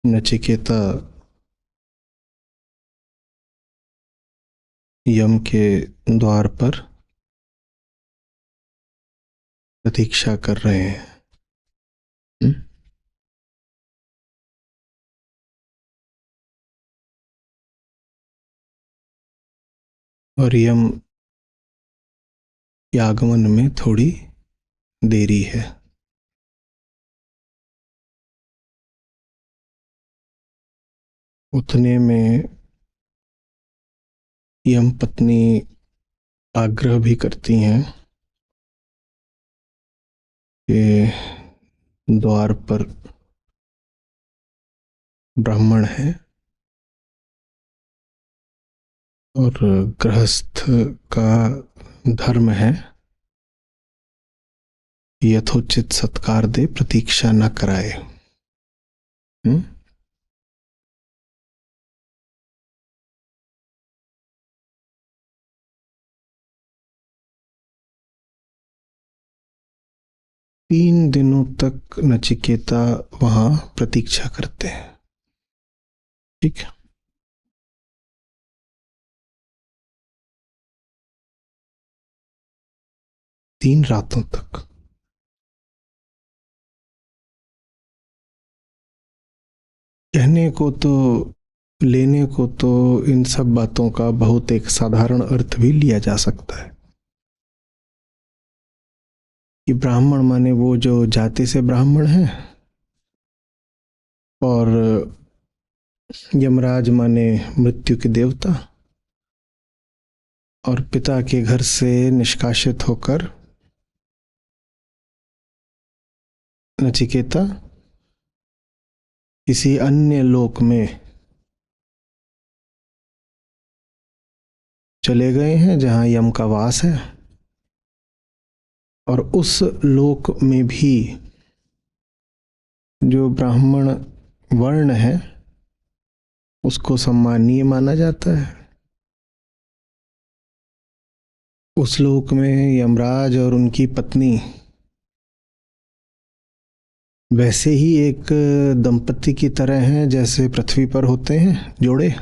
नचिकेता यम के द्वार पर प्रतीक्षा कर रहे हैं। और यम के आगमन में थोड़ी देरी है। उतने में यम पत्नी आग्रह भी करती हैं कि द्वार पर ब्राह्मण है और गृहस्थ का धर्म है यथोचित सत्कार दे, प्रतीक्षा न कराए। 3 दिनों तक नचिकेता वहां प्रतीक्षा करते हैं। ठीक है। 3 रातों तक। कहने को तो, लेने को तो इन सब बातों का बहुत एक साधारण अर्थ भी लिया जा सकता है कि ब्राह्मण माने वो जो जाति से ब्राह्मण है, और यमराज माने मृत्यु के देवता, और पिता के घर से निष्कासित होकर नचिकेता किसी अन्य लोक में चले गए हैं जहां यम का वास है, और उस लोक में भी जो ब्राह्मण वर्ण है उसको सम्मानीय माना जाता है। उस लोक में यमराज और उनकी पत्नी वैसे ही एक दंपति की तरह हैं जैसे पृथ्वी पर होते हैं जोड़े,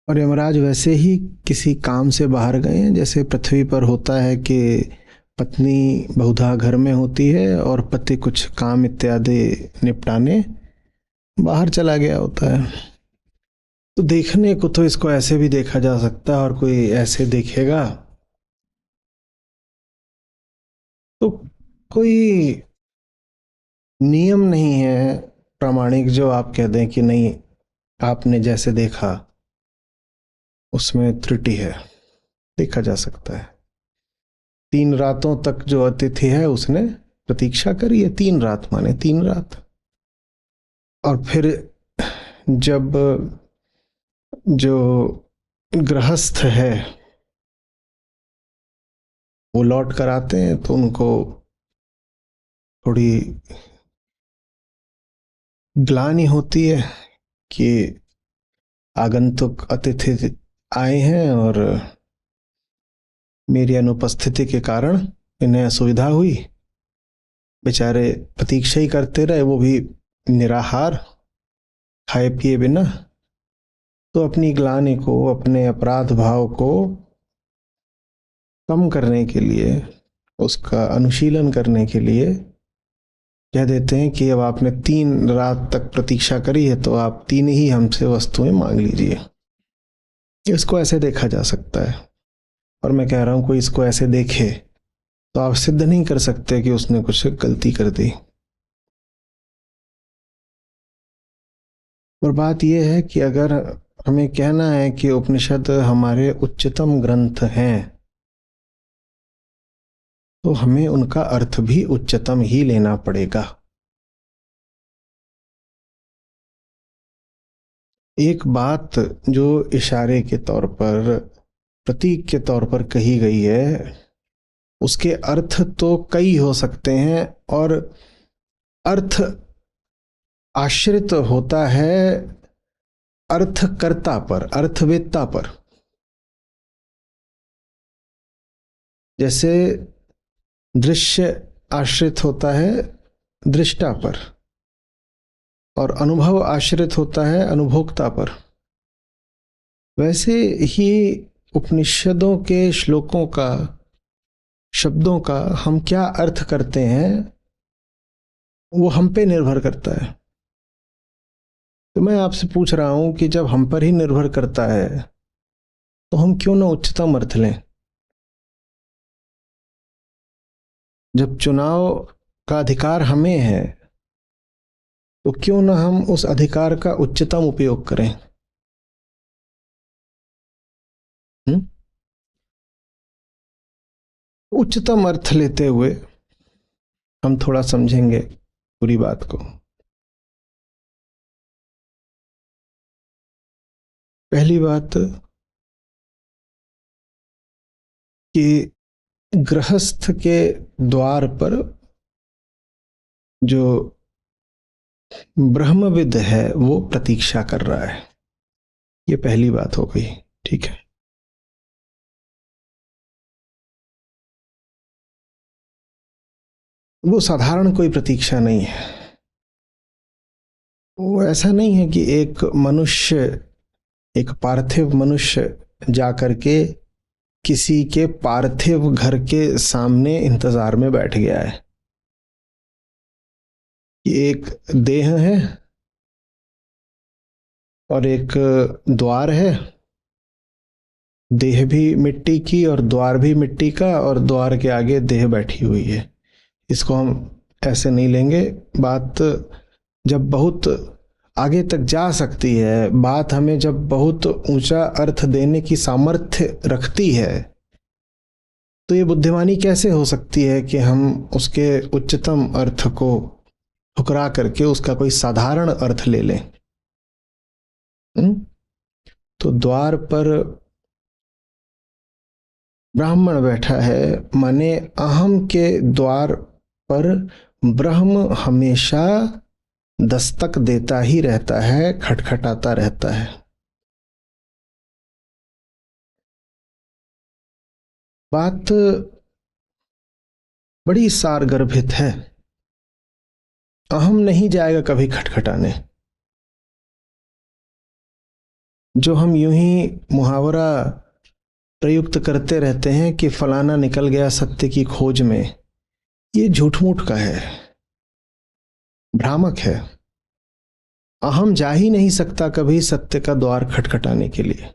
और यमराज वैसे ही किसी काम से बाहर गए हैं जैसे पृथ्वी पर होता है कि पत्नी बहुधा घर में होती है और पति कुछ काम इत्यादि निपटाने बाहर चला गया होता है। तो देखने को तो इसको ऐसे भी देखा जा सकता है, और कोई ऐसे देखेगा तो कोई नियम नहीं है प्रामाणिक जो आप कह दें कि नहीं, आपने जैसे देखा उसमें त्रुटि है। देखा जा सकता है 3 रातों तक जो अतिथि है उसने प्रतीक्षा करी है। 3 रात माने 3 रात। और फिर जब जो गृहस्थ है वो लौट कर आते हैं तो उनको थोड़ी ग्लानि होती है कि आगंतुक अतिथि आए हैं और मेरी अनुपस्थिति के कारण इन्हें असुविधा हुई। बेचारे प्रतीक्षा ही करते रहे, वो भी निराहार, खाए पिए बिना। तो अपनी ग्लानि को, अपने अपराध भाव को कम करने के लिए, उसका अनुशीलन करने के लिए कह देते हैं कि अब आपने 3 रात तक प्रतीक्षा करी है तो आप 3 ही हमसे वस्तुएं मांग लीजिए। इसको ऐसे देखा जा सकता है। और मैं कह रहा हूं कोई इसको ऐसे देखे तो आप सिद्ध नहीं कर सकते कि उसने कुछ गलती कर दी। और बात यह है कि अगर हमें कहना है कि उपनिषद हमारे उच्चतम ग्रंथ हैं तो हमें उनका अर्थ भी उच्चतम ही लेना पड़ेगा। एक बात जो इशारे के तौर पर, प्रतीक के तौर पर कही गई है, उसके अर्थ तो कई हो सकते हैं, और अर्थ आश्रित होता है अर्थकर्ता पर, अर्थवेत्ता पर। जैसे दृश्य आश्रित होता है दृष्टा पर और अनुभव आश्रित होता है अनुभोक्ता पर। वैसे ही उपनिषदों के श्लोकों का, शब्दों का हम क्या अर्थ करते हैं वो हम पे निर्भर करता है। तो मैं आपसे पूछ रहा हूं कि जब हम पर ही निर्भर करता है तो हम क्यों ना उच्चतम अर्थ लें। जब चुनाव का अधिकार हमें है तो क्यों ना हम उस अधिकार का उच्चतम उपयोग करें। उच्चतम अर्थ लेते हुए हम थोड़ा समझेंगे पूरी बात को। पहली बात कि गृहस्थ के द्वार पर जो ब्रह्मविद है वो प्रतीक्षा कर रहा है। ये पहली बात हो गई, ठीक है। वो साधारण कोई प्रतीक्षा नहीं है। वो ऐसा नहीं है कि एक मनुष्य, एक पार्थिव मनुष्य जाकर के किसी के पार्थिव घर के सामने इंतजार में बैठ गया है। ये एक देह है और एक द्वार है। देह भी मिट्टी की और द्वार भी मिट्टी का, और द्वार के आगे देह बैठी हुई है। इसको हम ऐसे नहीं लेंगे। बात जब बहुत आगे तक जा सकती है, बात हमें जब बहुत ऊंचा अर्थ देने की सामर्थ्य रखती है, तो ये बुद्धिमानी कैसे हो सकती है कि हम उसके उच्चतम अर्थ को ठुकरा करके उसका कोई साधारण अर्थ ले लें। तो द्वार पर ब्राह्मण बैठा है, माने अहम के द्वार पर ब्रह्म हमेशा दस्तक देता ही रहता है, खटखटाता रहता है। बात बड़ी सारगर्भित है। अहम नहीं जाएगा कभी खटखटाने। जो हम यूं ही मुहावरा प्रयुक्त करते रहते हैं कि फलाना निकल गया सत्य की खोज में, ये झूठ मूठ का है, भ्रामक है। अहम जा ही नहीं सकता कभी सत्य का द्वार खटखटाने के लिए।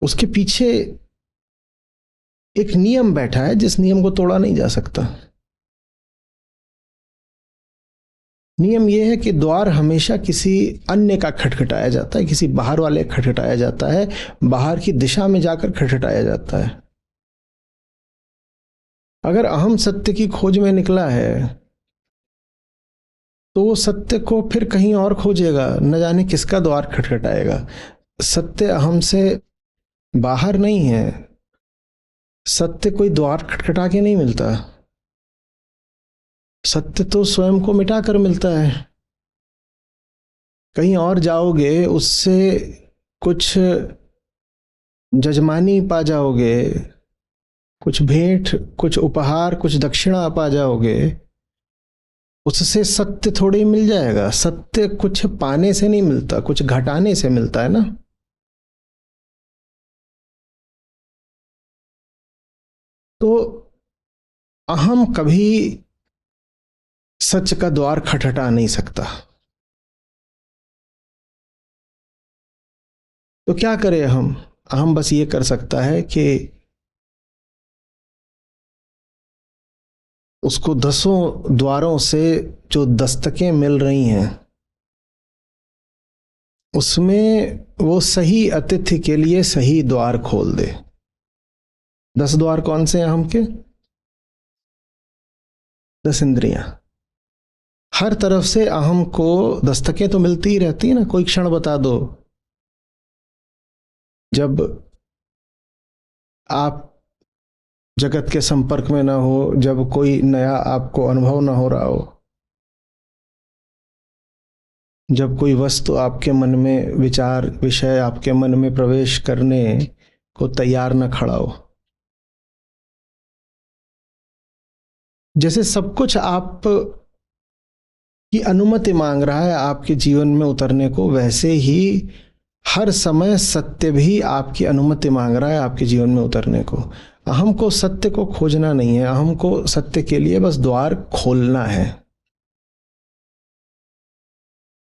उसके पीछे एक नियम बैठा है जिस नियम को तोड़ा नहीं जा सकता। नियम यह है कि द्वार हमेशा किसी अन्य का खटखटाया जाता है, किसी बाहर वाले का खटखटाया जाता है, बाहर की दिशा में जाकर खटखटाया जाता है। अगर अहम सत्य की खोज में निकला है तो वो सत्य को फिर कहीं और खोजेगा, न जाने किसका द्वार खटखटाएगा। सत्य अहम से बाहर नहीं है। सत्य कोई द्वार खटखटा के नहीं मिलता। सत्य तो स्वयं को मिटा कर मिलता है। कहीं और जाओगे उससे कुछ जजमानी पा जाओगे, कुछ भेंट, कुछ उपहार, कुछ दक्षिणा पा जाओगे, उससे सत्य थोड़ी मिल जाएगा। सत्य कुछ पाने से नहीं मिलता, कुछ घटाने से मिलता है ना। तो अहम कभी सच का द्वार खटखटा नहीं सकता। तो क्या करें हम? अहम बस ये कर सकता है कि उसको 10 द्वारों से जो दस्तकें मिल रही हैं उसमें वो सही अतिथि के लिए सही द्वार खोल दे। 10 द्वार कौन से हैं अहम के? 10 इंद्रियां। हर तरफ से अहम को दस्तकें तो मिलती ही रहती है ना। कोई क्षण बता दो जब आप जगत के संपर्क में ना हो, जब कोई नया आपको अनुभव ना हो रहा हो, जब कोई वस्तु आपके मन में, विचार, विषय आपके मन में प्रवेश करने को तैयार न खड़ा हो, जैसे सब कुछ आप की अनुमति मांग रहा है आपके जीवन में उतरने को, वैसे ही हर समय सत्य भी आपकी अनुमति मांग रहा है आपके जीवन में उतरने को। अहम को सत्य को खोजना नहीं है, अहम को सत्य के लिए बस द्वार खोलना है।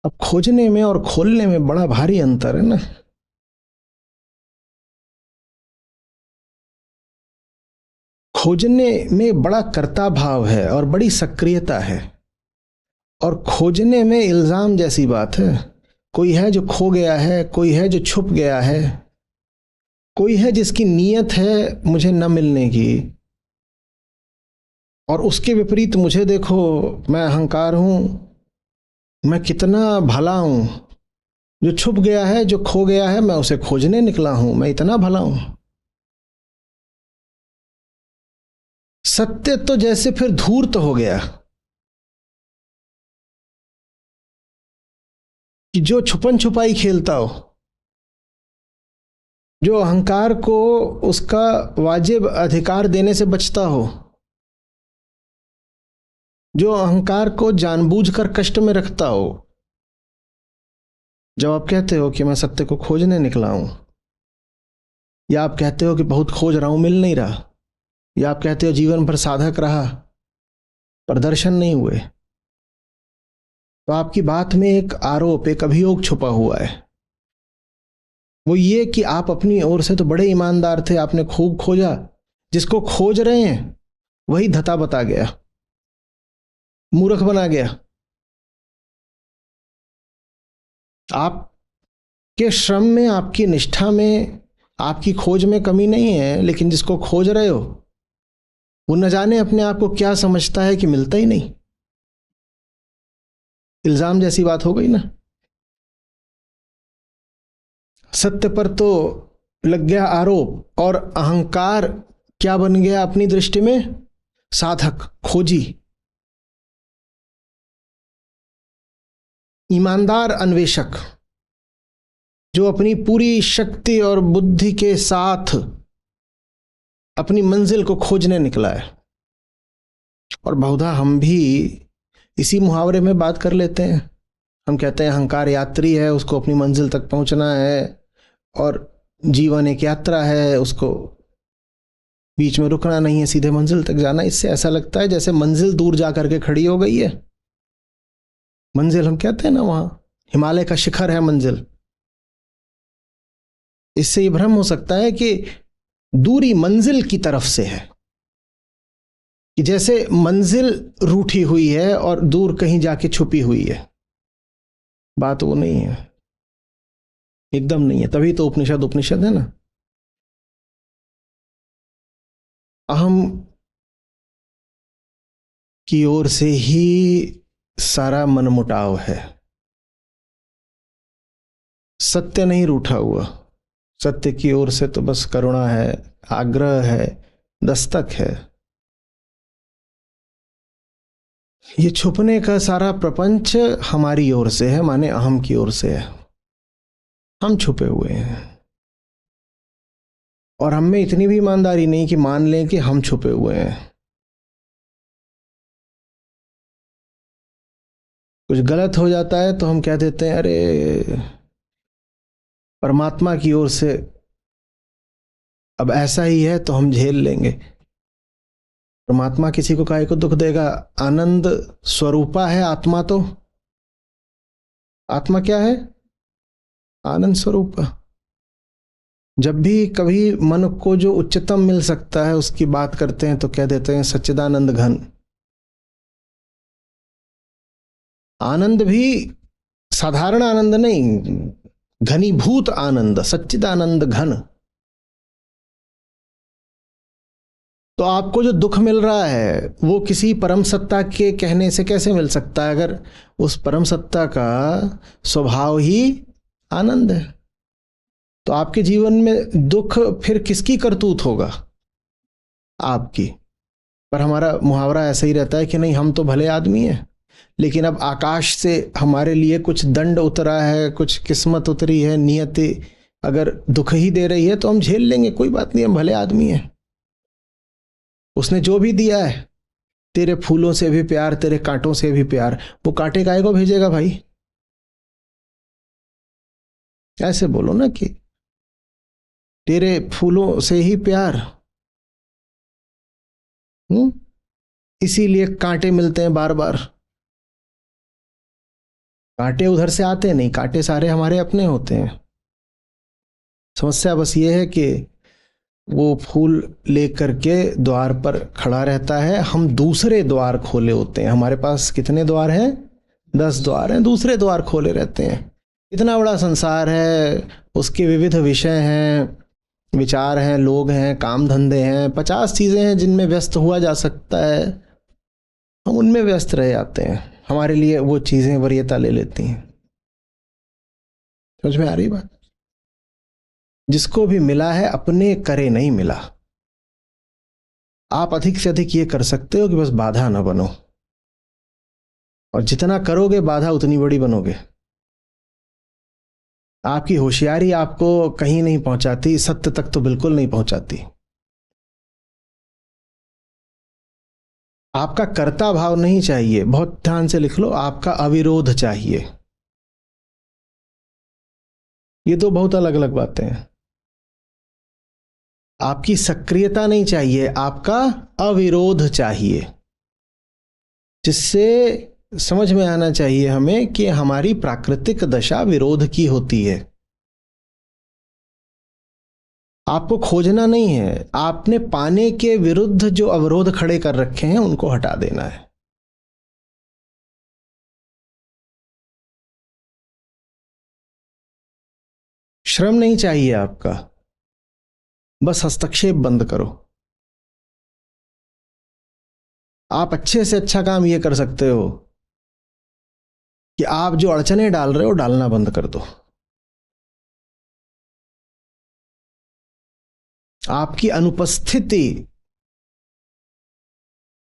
अब खोजने में और खोलने में बड़ा भारी अंतर है ना। खोजने में बड़ा कर्ता भाव है और बड़ी सक्रियता है, और खोजने में इल्जाम जैसी बात है। कोई है जो खो गया है, कोई है जो छुप गया है, कोई है जिसकी नीयत है मुझे न मिलने की, और उसके विपरीत मुझे देखो, मैं अहंकार हूं, मैं कितना भला हूं। जो छुप गया है, जो खो गया है, मैं उसे खोजने निकला हूं, मैं इतना भला हूं। सत्य तो जैसे फिर धूर्त हो गया कि जो छुपन छुपाई खेलता हो, जो अहंकार को उसका वाजिब अधिकार देने से बचता हो, जो अहंकार को जानबूझकर कष्ट में रखता हो। जब आप कहते हो कि मैं सत्य को खोजने निकला हूं, या आप कहते हो कि बहुत खोज रहा हूं मिल नहीं रहा, या आप कहते हो जीवन भर साधक रहा पर दर्शन नहीं हुए, तो आपकी बात में एक आरोप, एक अभियोग छुपा हुआ है। वो ये कि आप अपनी ओर से तो बड़े ईमानदार थे, आपने खूब खोजा। जिसको खोज रहे हैं वही धता बता गया, मूर्ख बना गया। आपके श्रम में, आपकी निष्ठा में, आपकी खोज में कमी नहीं है, लेकिन जिसको खोज रहे हो वो न जाने अपने आप को क्या समझता है कि मिलता ही नहीं। इल्जाम जैसी बात हो गई ना। सत्य पर तो लग गया आरोप, और अहंकार क्या बन गया अपनी दृष्टि में? साधक, खोजी, ईमानदार अन्वेषक, जो अपनी पूरी शक्ति और बुद्धि के साथ अपनी मंजिल को खोजने निकला है। और बहुधा हम भी इसी मुहावरे में बात कर लेते हैं। हम कहते हैं अहंकार यात्री है, उसको अपनी मंजिल तक पहुंचना है, और जीवन एक यात्रा है, उसको बीच में रुकना नहीं है, सीधे मंजिल तक जाना। इससे ऐसा लगता है जैसे मंजिल दूर जा करके खड़ी हो गई है। मंजिल हम कहते हैं ना, वहां हिमालय का शिखर है मंजिल। इससे ये भ्रम हो सकता है कि दूरी मंजिल की तरफ से है, कि जैसे मंजिल रूठी हुई है और दूर कहीं जाके छुपी हुई है। बात वो नहीं है, एकदम नहीं है। तभी तो उपनिषद उपनिषद है ना। अहम की ओर से ही सारा मनमुटाव है, सत्य नहीं रूठा हुआ। सत्य की ओर से तो बस करुणा है, आग्रह है, दस्तक है। ये छुपने का सारा प्रपंच हमारी ओर से है, माने अहम की ओर से है। हम छुपे हुए हैं, और हम में इतनी भी ईमानदारी नहीं कि मान लें कि हम छुपे हुए हैं। कुछ गलत हो जाता है तो हम कह देते हैं अरे परमात्मा की ओर से अब ऐसा ही है तो हम झेल लेंगे। परमात्मा किसी को काहे को दुख देगा? आनंद स्वरूपा है आत्मा। तो आत्मा क्या है? आनंद स्वरूपा। जब भी कभी मन को जो उच्चतम मिल सकता है उसकी बात करते हैं तो कह देते हैं सच्चिदानंद घन। आनंद भी साधारण आनंद नहीं, घनीभूत आनंद, सच्चिदानंद घन। तो आपको जो दुख मिल रहा है वो किसी परम सत्ता के कहने से कैसे मिल सकता है, अगर उस परम सत्ता का स्वभाव ही आनंद है? तो आपके जीवन में दुख फिर किसकी करतूत होगा? आपकी। पर हमारा मुहावरा ऐसा ही रहता है कि नहीं, हम तो भले आदमी हैं, लेकिन अब आकाश से हमारे लिए कुछ दंड उतरा है, कुछ किस्मत उतरी है, नियति अगर दुख ही दे रही है तो हम झेल लेंगे, कोई बात नहीं, हम भले आदमी हैं। उसने जो भी दिया है तेरे फूलों से भी प्यार, तेरे कांटों से भी प्यार। वो कांटे काहे को भेजेगा भाई? ऐसे बोलो ना कि तेरे फूलों से ही प्यार। हम्म। इसीलिए कांटे मिलते हैं बार बार। कांटे उधर से आते नहीं, कांटे सारे हमारे अपने होते हैं। समस्या बस ये है कि वो फूल लेकर के द्वार पर खड़ा रहता है, हम दूसरे द्वार खोले होते हैं। हमारे पास कितने द्वार हैं? 10 द्वार हैं, दूसरे द्वार खोले रहते हैं। इतना बड़ा संसार है, उसके विविध विषय हैं, विचार हैं, लोग हैं, काम धंधे हैं, 50 चीजें हैं जिनमें व्यस्त हुआ जा सकता है। हम उनमें व्यस्त रह जाते हैं, हमारे लिए वो चीजें वरीयता ले लेती हैं। समझ में आ रही बात? जिसको भी मिला है अपने करे नहीं मिला। आप अधिक से अधिक ये कर सकते हो कि बस बाधा ना बनो, और जितना करोगे बाधा उतनी बड़ी बनोगे। आपकी होशियारी आपको कहीं नहीं पहुंचाती, सत्य तक तो बिल्कुल नहीं पहुंचाती। आपका कर्ता भाव नहीं चाहिए, बहुत ध्यान से लिख लो, आपका अविरोध चाहिए। ये दो बहुत अलग अलग बातें हैं। आपकी सक्रियता नहीं चाहिए, आपका अविरोध चाहिए, जिससे समझ में आना चाहिए हमें कि हमारी प्राकृतिक दशा विरोध की होती है। आपको खोजना नहीं है, आपने पाने के विरुद्ध जो अवरोध खड़े कर रखे हैं उनको हटा देना है। श्रम नहीं चाहिए आपका, बस हस्तक्षेप बंद करो। आप अच्छे से अच्छा काम ये कर सकते हो कि आप जो अड़चने डाल रहे हो डालना बंद कर दो। आपकी अनुपस्थिति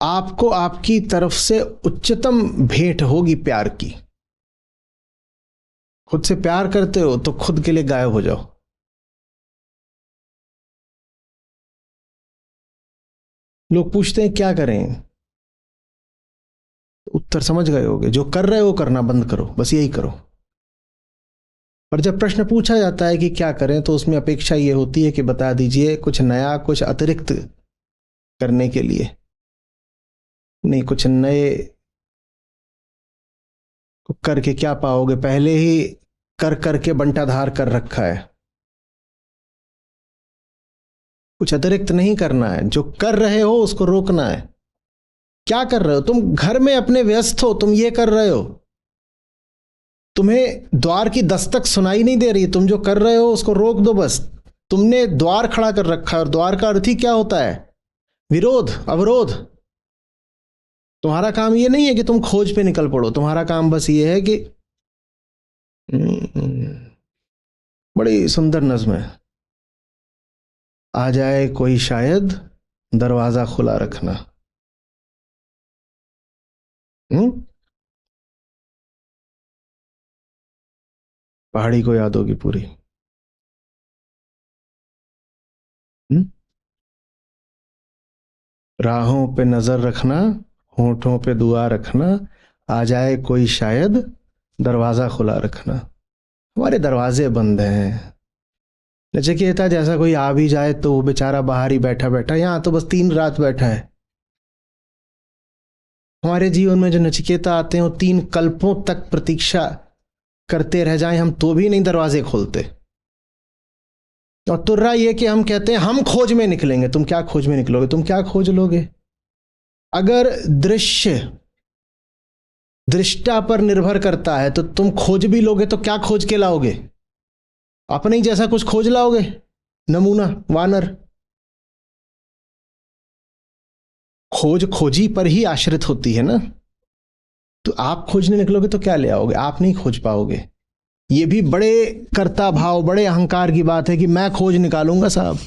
आपको आपकी तरफ से उच्चतम भेंट होगी प्यार की। खुद से प्यार करते हो तो खुद के लिए गायब हो जाओ। लोग पूछते हैं क्या करें, उत्तर समझ गए होगे, जो कर रहे हो करना बंद करो, बस यही करो। पर जब प्रश्न पूछा जाता है कि क्या करें, तो उसमें अपेक्षा यह होती है कि बता दीजिए कुछ नया, कुछ अतिरिक्त करने के लिए। नहीं, कुछ नए करके क्या पाओगे? पहले ही कर करके बंटाधार कर रखा है। कुछ अतिरिक्त नहीं करना है, जो कर रहे हो उसको रोकना है। क्या कर रहे हो तुम? घर में अपने व्यस्त हो, तुम ये कर रहे हो, तुम्हें द्वार की दस्तक सुनाई नहीं दे रही, तुम जो कर रहे हो उसको रोक दो बस। तुमने द्वार खड़ा कर रखा है, और द्वार का अर्थ ही क्या होता है? विरोध, अवरोध। तुम्हारा काम ये नहीं है कि तुम खोज पे निकल पड़ो, तुम्हारा काम बस ये है कि बड़ी सुंदर नज्म है, आ जाए कोई शायद दरवाजा खुला रखना। पहाड़ी को याद होगी पूरी। हम्म? राहों पे नजर रखना, होठों पे दुआ रखना, आ जाए कोई शायद दरवाजा खुला रखना। हमारे दरवाजे बंद हैं। नचिकेता जैसा कोई आ भी जाए तो वो बेचारा बाहर ही बैठा बैठा, यहां तो बस 3 रात बैठा है। हमारे जीवन में जो नचिकेता आते हैं वो 3 कल्पों तक प्रतीक्षा करते रह जाएं हम तो भी नहीं दरवाजे खोलते। और तुर्रा ये कि हम कहते हैं हम खोज में निकलेंगे। तुम क्या खोज में निकलोगे? तुम क्या खोज लोगे? अगर दृश्य दृष्टा पर निर्भर करता है तो तुम खोज भी लोगे तो क्या खोज के लाओगे? अपने ही जैसा कुछ खोज लाओगे, नमूना, वानर। खोज खोजी पर ही आश्रित होती है ना। तो आप खोजने निकलोगे तो क्या ले आओगे? आप नहीं खोज पाओगे। ये भी बड़े कर्ता भाव, बड़े अहंकार की बात है कि मैं खोज निकालूंगा। साहब,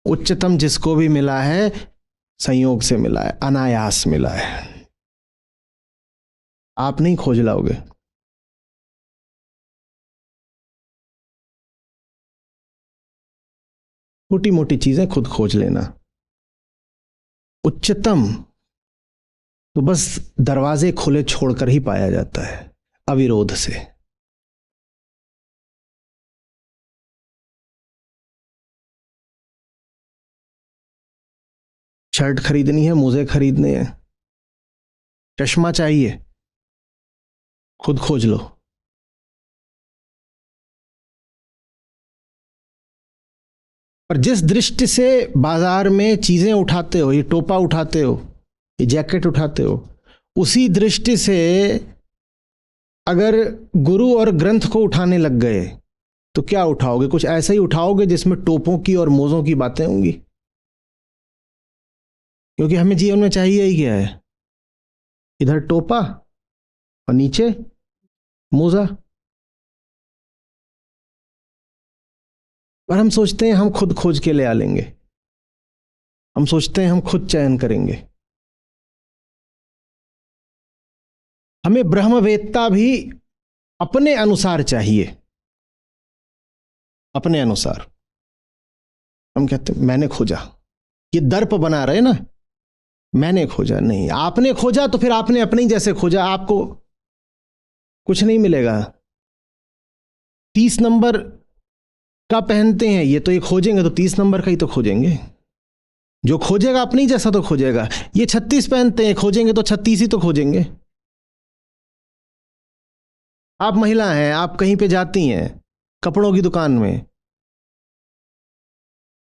उच्चतम जिसको भी मिला है संयोग से मिला है, अनायास मिला है। आप नहीं खोज लाओगे। छोटी मोटी चीजें खुद खोज लेना। उच्चतम तो बस दरवाजे खुले छोड़कर ही पाया जाता है, अविरोध से। शर्ट खरीदनी है, मोजे खरीदने हैं, चश्मा चाहिए, खुद खोज लो। और जिस दृष्टि से बाजार में चीजें उठाते हो, ये टोपा उठाते हो, ये जैकेट उठाते हो, उसी दृष्टि से अगर गुरु और ग्रंथ को उठाने लग गए तो क्या उठाओगे? कुछ ऐसा ही उठाओगे जिसमें टोपों की और मोजों की बातें होंगी। क्योंकि हमें जीवन में चाहिए ही क्या है? इधर टोपा और नीचे मोजा। पर हम सोचते हैं हम खुद खोज के ले आ लेंगे, हम सोचते हैं हम खुद चयन करेंगे। हमें ब्रह्मवेत्ता भी अपने अनुसार चाहिए, अपने अनुसार। हम कहते हैं मैंने खोजा, ये दर्प बना रहे ना, मैंने खोजा। नहीं, आपने खोजा तो फिर आपने अपने ही जैसे खोजा, आपको कुछ नहीं मिलेगा। 30 नंबर का पहनते हैं, ये तो ये खोजेंगे तो 30 नंबर का ही तो खोजेंगे। जो खोजेगा अपने ही जैसा तो खोजेगा। ये 36 पहनते हैं, खोजेंगे तो 36 ही तो खोजेंगे। आप महिला हैं, आप कहीं पे जाती हैं कपड़ों की दुकान में,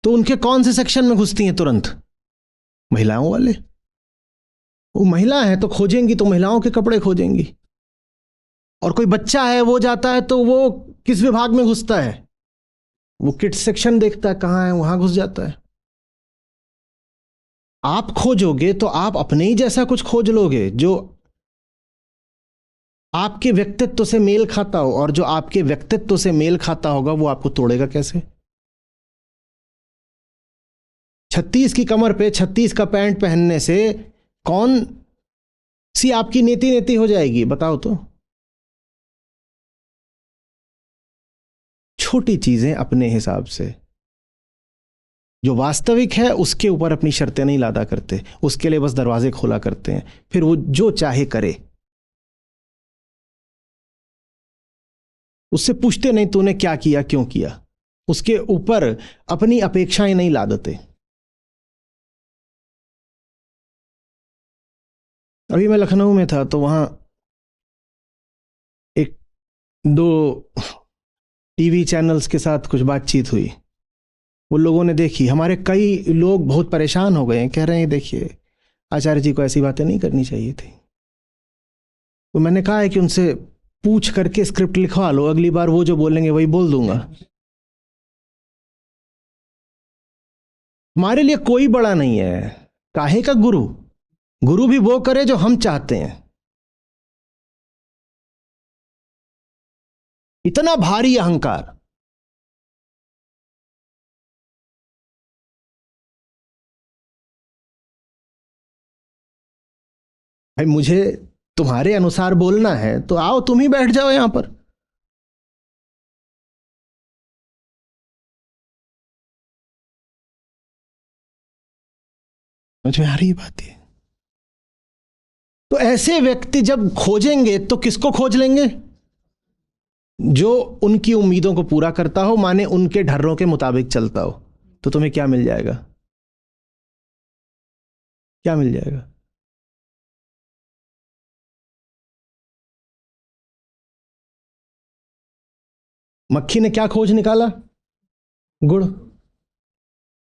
तो उनके कौन से सेक्शन में घुसती हैं तुरंत? महिलाओं वाले। वो महिला है तो खोजेंगी तो महिलाओं के कपड़े खोजेंगी। और कोई बच्चा है वो जाता है तो वो किस विभाग में घुसता है? वो किड्स सेक्शन देखता है, कहां है वहां घुस जाता है। आप खोजोगे तो आप अपने ही जैसा कुछ खोज लोगे जो आपके व्यक्तित्व से मेल खाता हो, और जो आपके व्यक्तित्व से मेल खाता होगा वो आपको तोड़ेगा कैसे? 36 की कमर पे 36 का पैंट पहनने से कौन सी आपकी नीति नीति हो जाएगी, बताओ तो। छोटी चीजें अपने हिसाब से, जो वास्तविक है उसके ऊपर अपनी शर्तें नहीं लादा करते, उसके लिए बस दरवाजे खोला करते हैं, फिर वो जो चाहे करे। उससे पूछते नहीं तूने क्या किया, क्यों किया। उसके ऊपर अपनी अपेक्षाएं नहीं लादते। अभी मैं लखनऊ में था तो वहां एक दो टीवी चैनल्स के साथ कुछ बातचीत हुई। वो लोगों ने देखी, हमारे कई लोग बहुत परेशान हो गए हैं, कह रहे हैं देखिए आचार्य जी को ऐसी बातें नहीं करनी चाहिए थी। तो मैंने कहा है कि उनसे पूछ करके स्क्रिप्ट लिखवा लो, अगली बार वो जो बोलेंगे वही बोल दूंगा। हमारे लिए कोई बड़ा नहीं है, काहे का गुरु। गुरु भी वो करे जो हम चाहते हैं। इतना भारी अहंकार। भाई मुझे तुम्हारे अनुसार बोलना है तो आओ तुम ही बैठ जाओ यहां पर। समझ में आ रही बात है? तो ऐसे व्यक्ति जब खोजेंगे तो किसको खोज लेंगे? जो उनकी उम्मीदों को पूरा करता हो, माने उनके ढर्रों के मुताबिक चलता हो। तो तुम्हें क्या मिल जाएगा? क्या मिल जाएगा? मक्खी ने क्या खोज निकाला? गुड़।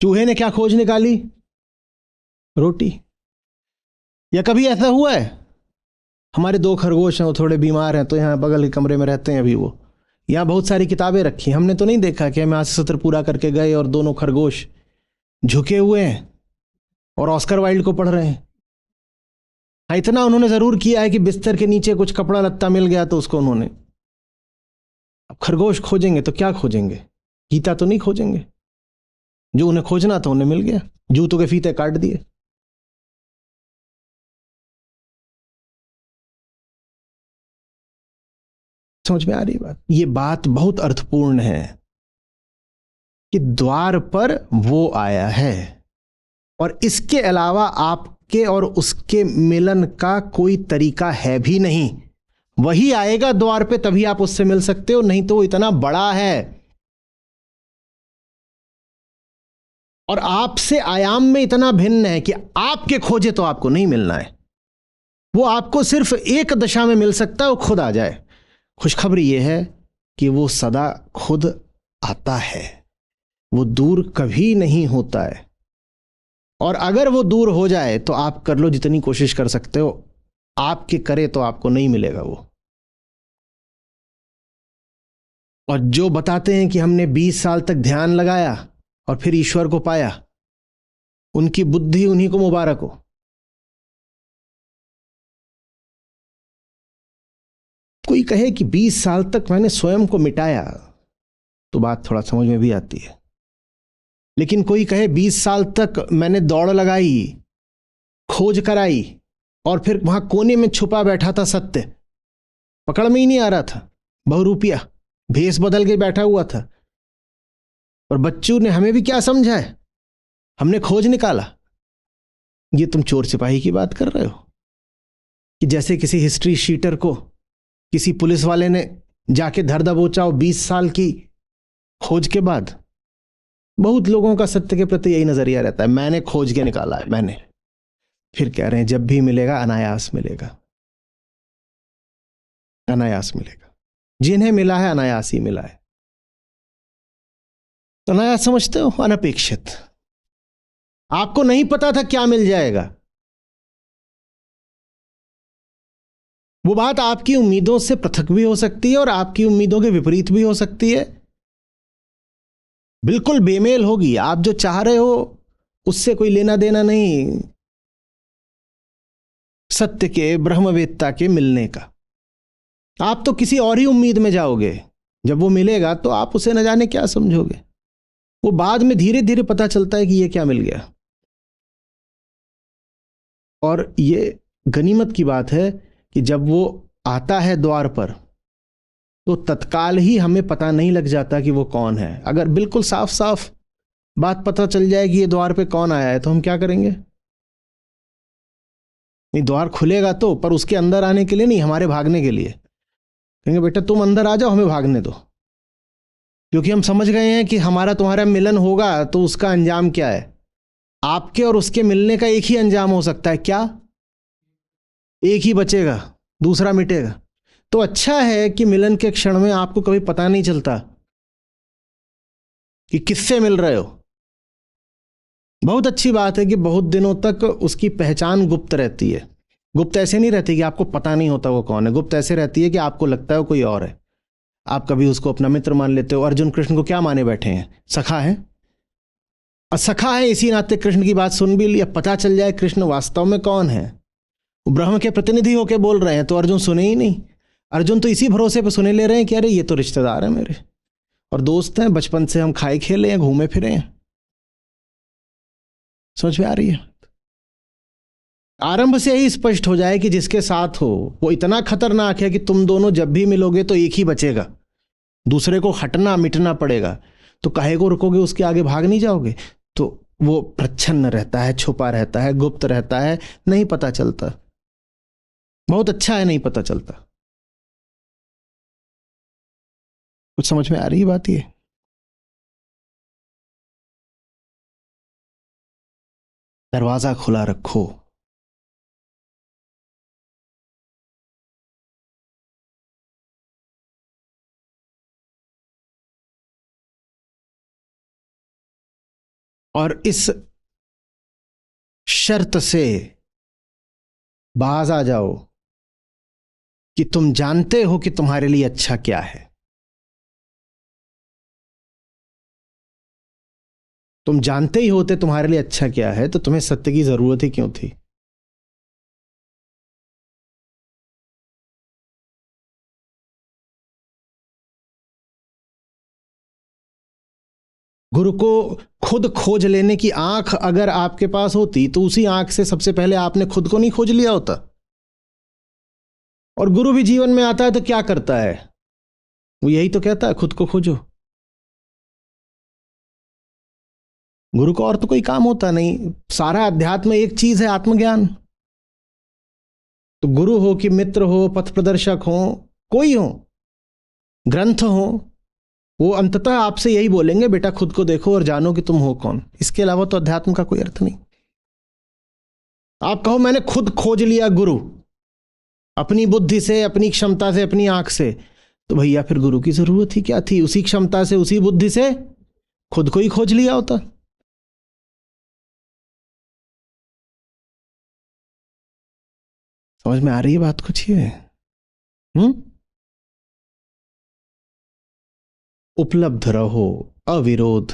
चूहे ने क्या खोज निकाली? रोटी। या कभी ऐसा हुआ है, हमारे 2 खरगोश हैं, वो थोड़े बीमार हैं तो यहाँ बगल के कमरे में रहते हैं अभी, वो यहाँ बहुत सारी किताबें रखी, हमने तो नहीं देखा कि हम आज सत्र पूरा करके गए और दोनों खरगोश झुके हुए हैं और ऑस्कर वाइल्ड को पढ़ रहे हैं। हाँ, इतना उन्होंने जरूर किया है कि बिस्तर के नीचे कुछ कपड़ा लत्ता मिल गया तो उसको उन्होंने। अब खरगोश खोजेंगे तो क्या खोजेंगे? गीता तो नहीं खोजेंगे। जो उन्हें खोजना था उन्हें मिल गया, जूतों के फीते काट दिए। समझ में आ रही बात? ये बात बहुत अर्थपूर्ण है कि द्वार पर वो आया है और इसके अलावा आप आपके और उसके मिलन का कोई तरीका है भी नहीं। वही आएगा द्वार पे तभी आप उससे मिल सकते हो, नहीं तो वो इतना बड़ा है और आपसे आयाम में इतना भिन्न है कि आपके खोजे तो आपको नहीं मिलना है। वो आपको सिर्फ एक दशा में मिल सकता है, वो खुद आ जाए। खुशखबरी यह है कि वो सदा खुद आता है, वो दूर कभी नहीं होता है। और अगर वो दूर हो जाए तो आप कर लो जितनी कोशिश कर सकते हो, आपके करे तो आपको नहीं मिलेगा वो। और जो बताते हैं कि हमने 20 साल तक ध्यान लगाया और फिर ईश्वर को पाया, उनकी बुद्धि उन्हीं को मुबारक हो। कोई कहे कि 20 साल तक मैंने स्वयं को मिटाया, तो बात थोड़ा समझ में भी आती है। लेकिन कोई कहे 20 साल तक मैंने दौड़ लगाई, खोज कराई, और फिर वहां कोने में छुपा बैठा था सत्य, पकड़ में ही नहीं आ रहा था, बहुरूपिया भेष बदल के बैठा हुआ था, और बच्चों ने हमें भी क्या समझा है, हमने खोज निकाला। ये तुम चोर सिपाही की बात कर रहे हो कि जैसे किसी हिस्ट्री शीटर को किसी पुलिस वाले ने जाके धर दबोचा हो 20 साल की खोज के बाद। बहुत लोगों का सत्य के प्रति यही नजरिया रहता है, मैंने खोज के निकाला है, मैंने। फिर कह रहे हैं जब भी मिलेगा अनायास मिलेगा, अनायास मिलेगा। जिन्हें मिला है अनायास ही मिला है। तो अनायास समझते हो, अनपेक्षित। आपको नहीं पता था क्या मिल जाएगा। वो बात आपकी उम्मीदों से पृथक भी हो सकती है और आपकी उम्मीदों के विपरीत भी हो सकती है, बिल्कुल बेमेल होगी। आप जो चाह रहे हो उससे कोई लेना देना नहीं सत्य के, ब्रह्मवेत्ता के मिलने का। आप तो किसी और ही उम्मीद में जाओगे, जब वो मिलेगा तो आप उसे न जाने क्या समझोगे। वो बाद में धीरे धीरे पता चलता है कि ये क्या मिल गया। और ये गनीमत की बात है कि जब वो आता है द्वार पर तो तत्काल ही हमें पता नहीं लग जाता कि वो कौन है। अगर बिल्कुल साफ साफ बात पता चल जाए कि ये द्वार पे कौन आया है तो हम क्या करेंगे? नहीं, द्वार खुलेगा तो, पर उसके अंदर आने के लिए नहीं, हमारे भागने के लिए। कहेंगे बेटा तुम अंदर आ जाओ, हमें भागने दो, क्योंकि हम समझ गए हैं कि हमारा तुम्हारा मिलन होगा तो उसका अंजाम क्या है। आपके और उसके मिलने का एक ही अंजाम हो सकता है। क्या? एक ही बचेगा, दूसरा मिटेगा। तो अच्छा है कि मिलन के क्षण में आपको कभी पता नहीं चलता कि किससे मिल रहे हो। बहुत अच्छी बात है कि बहुत दिनों तक उसकी पहचान गुप्त रहती है। गुप्त ऐसे नहीं रहती कि आपको पता नहीं होता वो कौन है, गुप्त ऐसे रहती है कि आपको लगता है वो कोई और है। आप कभी उसको अपना मित्र मान लेते हो। अर्जुन कृष्ण को क्या माने बैठे हैं? सखा है। और सखा है इसी नाते कृष्ण की बात सुन भी लिया, पता चल जाए कृष्ण वास्तव में कौन है। वो ब्रह्म के प्रतिनिधि होकर बोल रहे हैं तो अर्जुन सुने ही नहीं। अर्जुन तो इसी भरोसे पे सुने ले रहे हैं कि अरे ये तो रिश्तेदार है मेरे और दोस्त हैं, बचपन से हम खाए खेले हैं, घूमे फिरे हैं। समझ में आ रही है? आरंभ से ही स्पष्ट हो जाए कि जिसके साथ हो वो इतना खतरनाक है कि तुम दोनों जब भी मिलोगे तो एक ही बचेगा, दूसरे को हटना मिटना पड़ेगा। तो काहे को रुकोगे, उसके आगे भाग नहीं जाओगे? तो वो प्रच्छन्न रहता है, छुपा रहता है, गुप्त रहता है, नहीं पता चलता। बहुत अच्छा है नहीं पता चलता। कुछ समझ में आ रही है बात? ये दरवाजा खुला रखो। और इस शर्त से बाज आ जाओ कि तुम जानते हो कि तुम्हारे लिए अच्छा क्या है। तुम जानते ही होते तुम्हारे लिए अच्छा क्या है तो तुम्हें सत्य की जरूरत ही क्यों थी? गुरु को खुद खोज लेने की आंख अगर आपके पास होती तो उसी आंख से सबसे पहले आपने खुद को नहीं खोज लिया होता। और गुरु भी जीवन में आता है तो क्या करता है? वो यही तो कहता है, खुद को खोजो। गुरु को और तो कोई काम होता नहीं। सारा अध्यात्म एक चीज है, आत्मज्ञान। तो गुरु हो कि मित्र हो, पथ प्रदर्शक हो, कोई हो, ग्रंथ हो, वो अंततः आपसे यही बोलेंगे, बेटा खुद को देखो और जानो कि तुम हो कौन। इसके अलावा तो अध्यात्म का कोई अर्थ नहीं। आप कहो मैंने खुद खोज लिया गुरु, अपनी बुद्धि से, अपनी क्षमता से, अपनी आंख से, तो भैया फिर गुरु की जरूरत ही क्या थी? उसी क्षमता से, उसी बुद्धि से खुद को ही खोज लिया होता। समझ में आ रही है बात कुछ ये? उपलब्ध रहो, अविरोध,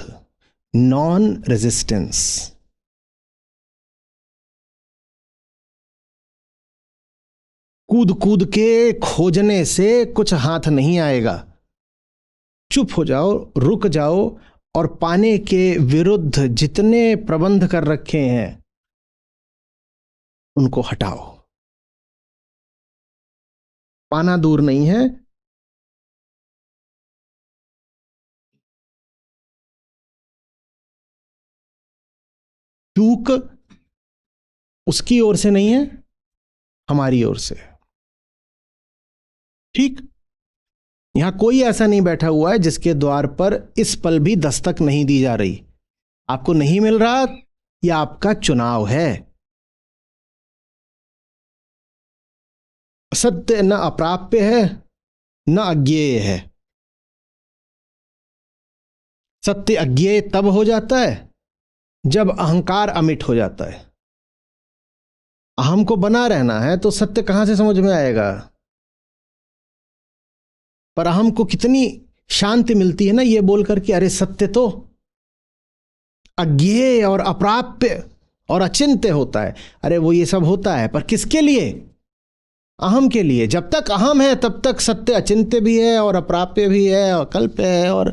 नॉन रेजिस्टेंस। कूद कूद के खोजने से कुछ हाथ नहीं आएगा। चुप हो जाओ, रुक जाओ, और पाने के विरुद्ध जितने प्रबंध कर रखे हैं उनको हटाओ। पाना दूर नहीं है, चूक उसकी ओर से नहीं है, हमारी ओर से। ठीक? यहां कोई ऐसा नहीं बैठा हुआ है जिसके द्वार पर इस पल भी दस्तक नहीं दी जा रही। आपको नहीं मिल रहा, यह आपका चुनाव है। सत्य न अप्राप्य है, न अज्ञेय है। सत्य अज्ञेय तब हो जाता है जब अहंकार अमिट हो जाता है। अहम को बना रहना है तो सत्य कहां से समझ में आएगा? पर अहम को कितनी शांति मिलती है ना ये बोलकर कि अरे सत्य तो अज्ञेय और अप्राप्य और अचिंत्य होता है। अरे वो ये सब होता है, पर किसके लिए? अहम के लिए। जब तक अहम है तब तक सत्य अचिंत्य भी है और अप्राप्य भी है और कल्प है और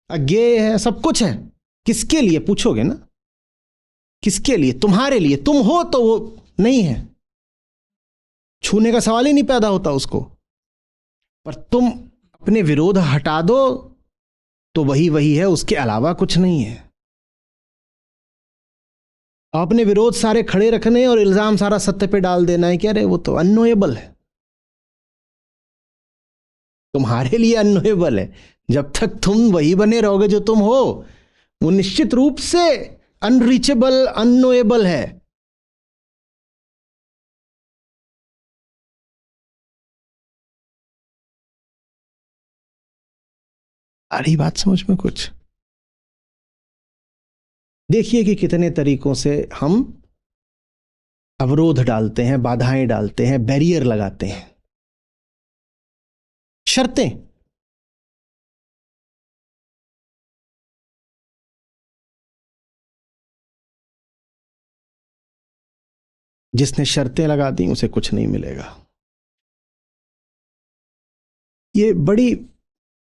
अज्ञेय है, सब कुछ है। किसके लिए पूछोगे ना? किसके लिए? तुम्हारे लिए। तुम हो तो वो नहीं है, छूने का सवाल ही नहीं पैदा होता उसको। पर तुम अपने विरोध हटा दो तो वही वही है, उसके अलावा कुछ नहीं है। अपने विरोध सारे खड़े रखने और इल्जाम सारा सत्य पे डाल देना है कि अरे वो तो अननोएबल है। तुम्हारे लिए अननोएबल है। जब तक तुम वही बने रहोगे जो तुम हो, वो निश्चित रूप से अनरीचेबल, अननोएबल है। आ रही बात समझ में कुछ? देखिए कि कितने तरीकों से हम अवरोध डालते हैं, बाधाएं डालते हैं, बैरियर लगाते हैं, शर्तें। जिसने शर्तें लगा दी उसे कुछ नहीं मिलेगा। ये बड़ी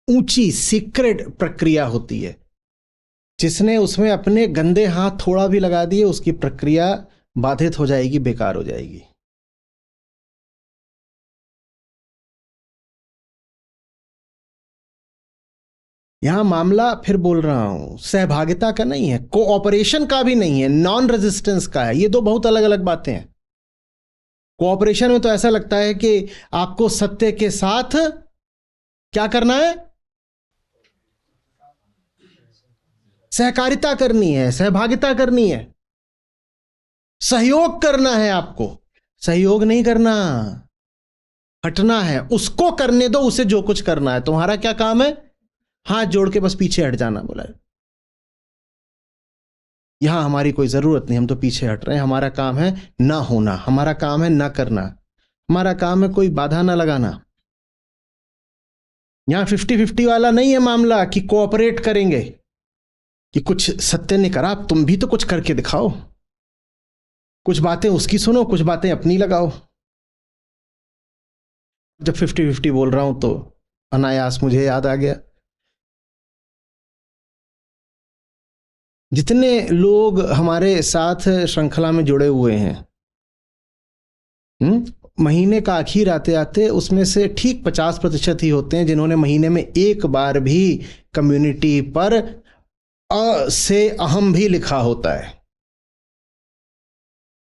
ऊंची सीक्रेट प्रक्रिया होती है। जिसने उसमें अपने गंदे हाथ थोड़ा भी लगा दिए उसकी प्रक्रिया बाधित हो जाएगी, बेकार हो जाएगी। यहां मामला फिर बोल रहा हूं सहभागिता का नहीं है, कोऑपरेशन का भी नहीं है, नॉन रेजिस्टेंस का है। ये दो बहुत अलग अलग बातें हैं। कोऑपरेशन में तो ऐसा लगता है कि आपको सत्य के साथ क्या करना है? सहकारिता करनी है, सहभागिता करनी है, सहयोग करना है। आपको सहयोग नहीं करना, हटना है। उसको करने दो, उसे जो कुछ करना है। तुम्हारा क्या काम है? हाथ जोड़ के बस पीछे हट जाना बोला है। यहां हमारी कोई जरूरत नहीं, हम तो पीछे हट रहे हैं। हमारा काम है ना होना, हमारा काम है ना करना, हमारा काम है कोई बाधा ना लगाना। यहां 50-50 वाला नहीं है मामला कि कोऑपरेट करेंगे, कि कुछ सत्य ने करा तुम भी तो कुछ करके दिखाओ। कुछ बातें उसकी सुनो, कुछ बातें अपनी लगाओ। जब 50-50 बोल रहा हूं तो अनायास मुझे याद आ गया, जितने लोग हमारे साथ श्रृंखला में जुड़े हुए हैं, महीने का आखिर आते आते उसमें से ठीक 50% ही होते हैं जिन्होंने महीने में एक बार भी कम्युनिटी पर अ से अहम भी लिखा होता है।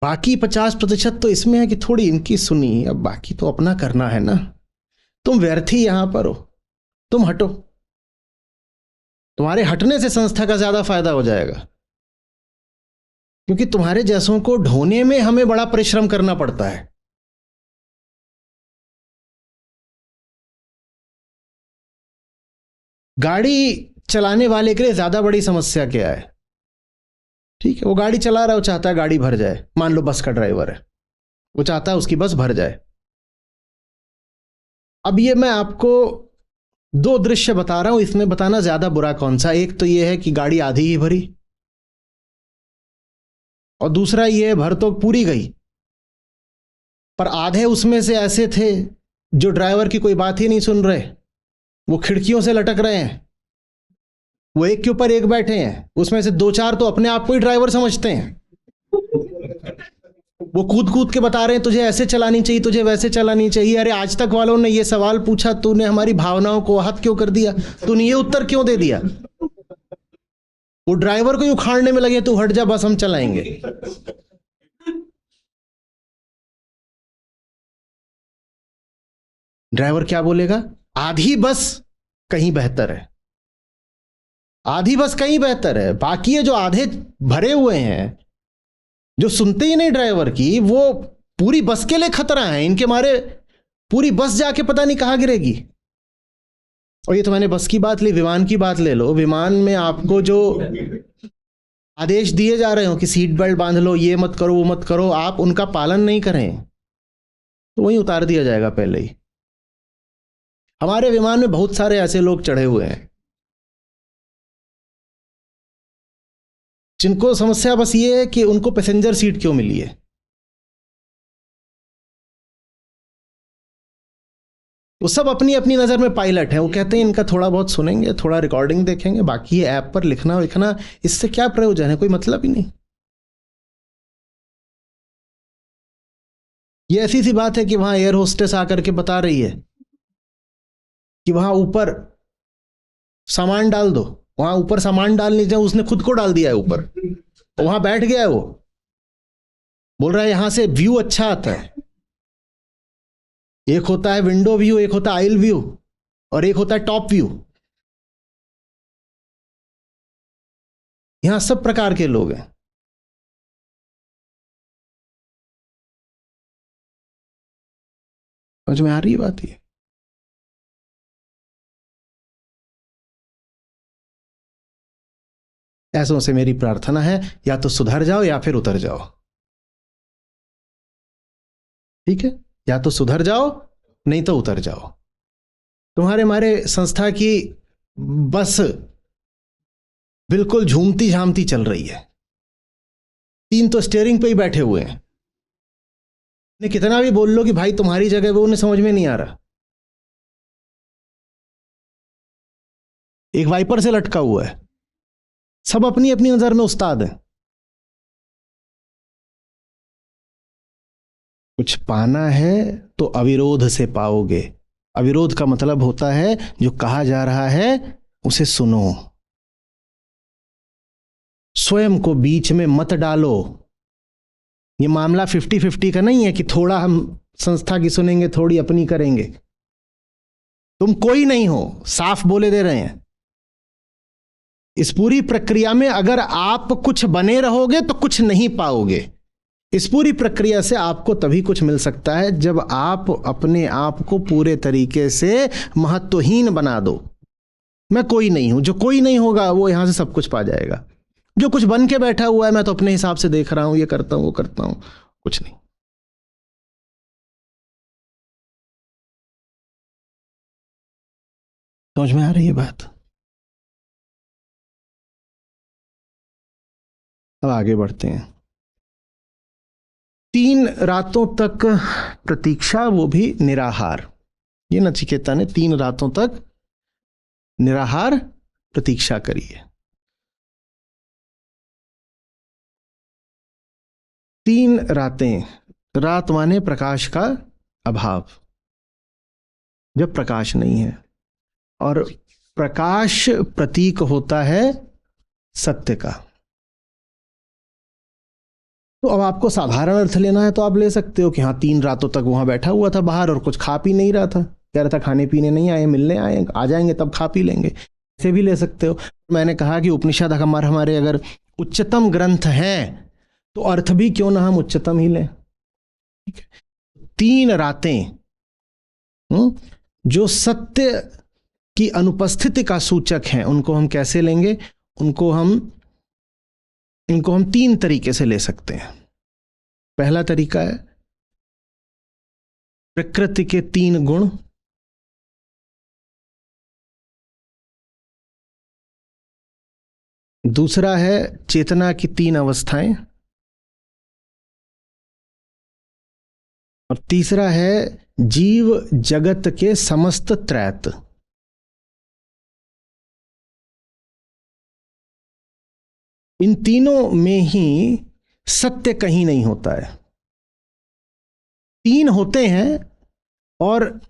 बाकी 50% तो इसमें है कि थोड़ी इनकी सुनी, अब बाकी तो अपना करना है ना। तुम व्यर्थ ही यहां पर हो, तुम हटो। तुम्हारे हटने से संस्था का ज्यादा फायदा हो जाएगा, क्योंकि तुम्हारे जैसों को ढोने में हमें बड़ा परिश्रम करना पड़ता है। गाड़ी चलाने वाले के लिए ज्यादा बड़ी समस्या क्या है? ठीक है, वो गाड़ी चला रहा है, वो चाहता है गाड़ी भर जाए। मान लो बस का ड्राइवर है, वो चाहता है उसकी बस भर जाए। अब ये मैं आपको दो दृश्य बता रहा हूं, इसमें बताना ज्यादा बुरा कौन सा। एक तो ये है कि गाड़ी आधी ही भरी, और दूसरा ये है भर तो पूरी गई, पर आधे उसमें से ऐसे थे जो ड्राइवर की कोई बात ही नहीं सुन रहे, वो खिड़कियों से लटक रहे हैं, वो एक के ऊपर एक बैठे हैं। उसमें से दो चार तो अपने आप को ही ड्राइवर समझते हैं, वो कूद कूद के बता रहे हैं तुझे ऐसे चलानी चाहिए, तुझे वैसे चलानी चाहिए। अरे आज तक वालों ने ये सवाल पूछा, तूने हमारी भावनाओं को आहत क्यों कर दिया, तूने ये उत्तर क्यों दे दिया? वो ड्राइवर को ही उखाड़ने में लगे, तू हट जा बस हम चलाएंगे। ड्राइवर क्या बोलेगा? आधी बस कहीं बेहतर है, आधी बस कहीं बेहतर है। बाकी ये जो आधे भरे हुए हैं, जो सुनते ही नहीं ड्राइवर की, वो पूरी बस के लिए खतरा है। इनके मारे पूरी बस जाके पता नहीं कहां गिरेगी। और ये तो मैंने बस की बात ली, विमान की बात ले लो। विमान में आपको जो आदेश दिए जा रहे हो कि सीट बेल्ट बांध लो, ये मत करो, वो मत करो, आप उनका पालन नहीं करें तो वहीं उतार दिया जाएगा पहले ही। हमारे विमान में बहुत सारे ऐसे लोग चढ़े हुए हैं जिनको समस्या बस ये है कि उनको पैसेंजर सीट क्यों मिली है। वो सब अपनी अपनी नज़र में पायलट हैं। वो कहते हैं इनका थोड़ा बहुत सुनेंगे, थोड़ा रिकॉर्डिंग देखेंगे, बाकी ये ऐप पर लिखना लिखना, इससे क्या प्रयोजन है? कोई मतलब ही नहीं। ये ऐसी सी बात है कि वहां एयर होस्टेस आकर के बता रही है कि वहां ऊपर सामान डाल दो, वहां ऊपर सामान डालने जाए, उसने खुद को डाल दिया है ऊपर, वहां बैठ गया है। वो बोल रहा है यहां से व्यू अच्छा आता है। एक होता है विंडो व्यू, एक होता है आइल व्यू, और एक होता है टॉप व्यू। यहां सब प्रकार के लोग हैं। समझ में आ रही है बात? ये ऐसों से मेरी प्रार्थना है, या तो सुधर जाओ या फिर उतर जाओ। ठीक है, या तो सुधर जाओ नहीं तो उतर जाओ। तुम्हारे हमारे संस्था की बस बिल्कुल झूमती झामती चल रही है। तीन तो स्टीयरिंग पे ही बैठे हुए हैं। ने कितना भी बोल लो कि भाई तुम्हारी जगह, वो उन्हें समझ में नहीं आ रहा। एक वाइपर से लटका हुआ है। सब अपनी अपनी नजर में उस्ताद हैं। कुछ पाना है तो अविरोध से पाओगे। अविरोध का मतलब होता है जो कहा जा रहा है उसे सुनो, स्वयं को बीच में मत डालो। ये मामला 50-50 का नहीं है कि थोड़ा हम संस्था की सुनेंगे, थोड़ी अपनी करेंगे। तुम कोई नहीं हो, साफ बोले दे रहे हैं। इस पूरी प्रक्रिया में अगर आप कुछ बने रहोगे तो कुछ नहीं पाओगे। इस पूरी प्रक्रिया से आपको तभी कुछ मिल सकता है जब आप अपने आप को पूरे तरीके से महत्वहीन बना दो। मैं कोई नहीं हूं। जो कोई नहीं होगा वो यहां से सब कुछ पा जाएगा। जो कुछ बन के बैठा हुआ है, मैं तो अपने हिसाब से देख रहा हूं, ये करता हूं, वो करता हूं, कुछ नहीं। समझ में आ रही है बात? अब आगे बढ़ते हैं। 3 रातों तक प्रतीक्षा, वो भी निराहार। ये नचिकेता ने 3 रातों तक निराहार प्रतीक्षा करी है। 3 रातें। रात माने प्रकाश का अभाव, जब प्रकाश नहीं है। और प्रकाश प्रतीक होता है सत्य का। तो अब आपको साधारण अर्थ लेना है तो आप ले सकते हो कि हाँ 3 रातों तक वहां बैठा हुआ था बाहर और कुछ खा पी नहीं रहा था, कह रहा था खाने पीने नहीं आए, मिलने आए, आ जाएंगे तब खा पी लेंगे, ऐसे भी ले सकते हो। मैंने कहा कि उपनिषद हमारे अगर उच्चतम ग्रंथ हैं तो अर्थ भी क्यों ना हम उच्चतम ही लें। ठीक है, 3 रातें जो सत्य की अनुपस्थिति का सूचक हैं, उनको हम कैसे लेंगे? इनको हम 3 तरीके से ले सकते हैं। पहला तरीका है प्रकृति के 3 गुण, दूसरा है चेतना की 3 अवस्थाएं, और तीसरा है जीव जगत के समस्त त्रैत। इन तीनों में ही सत्य कहीं नहीं होता है। 3 होते हैं और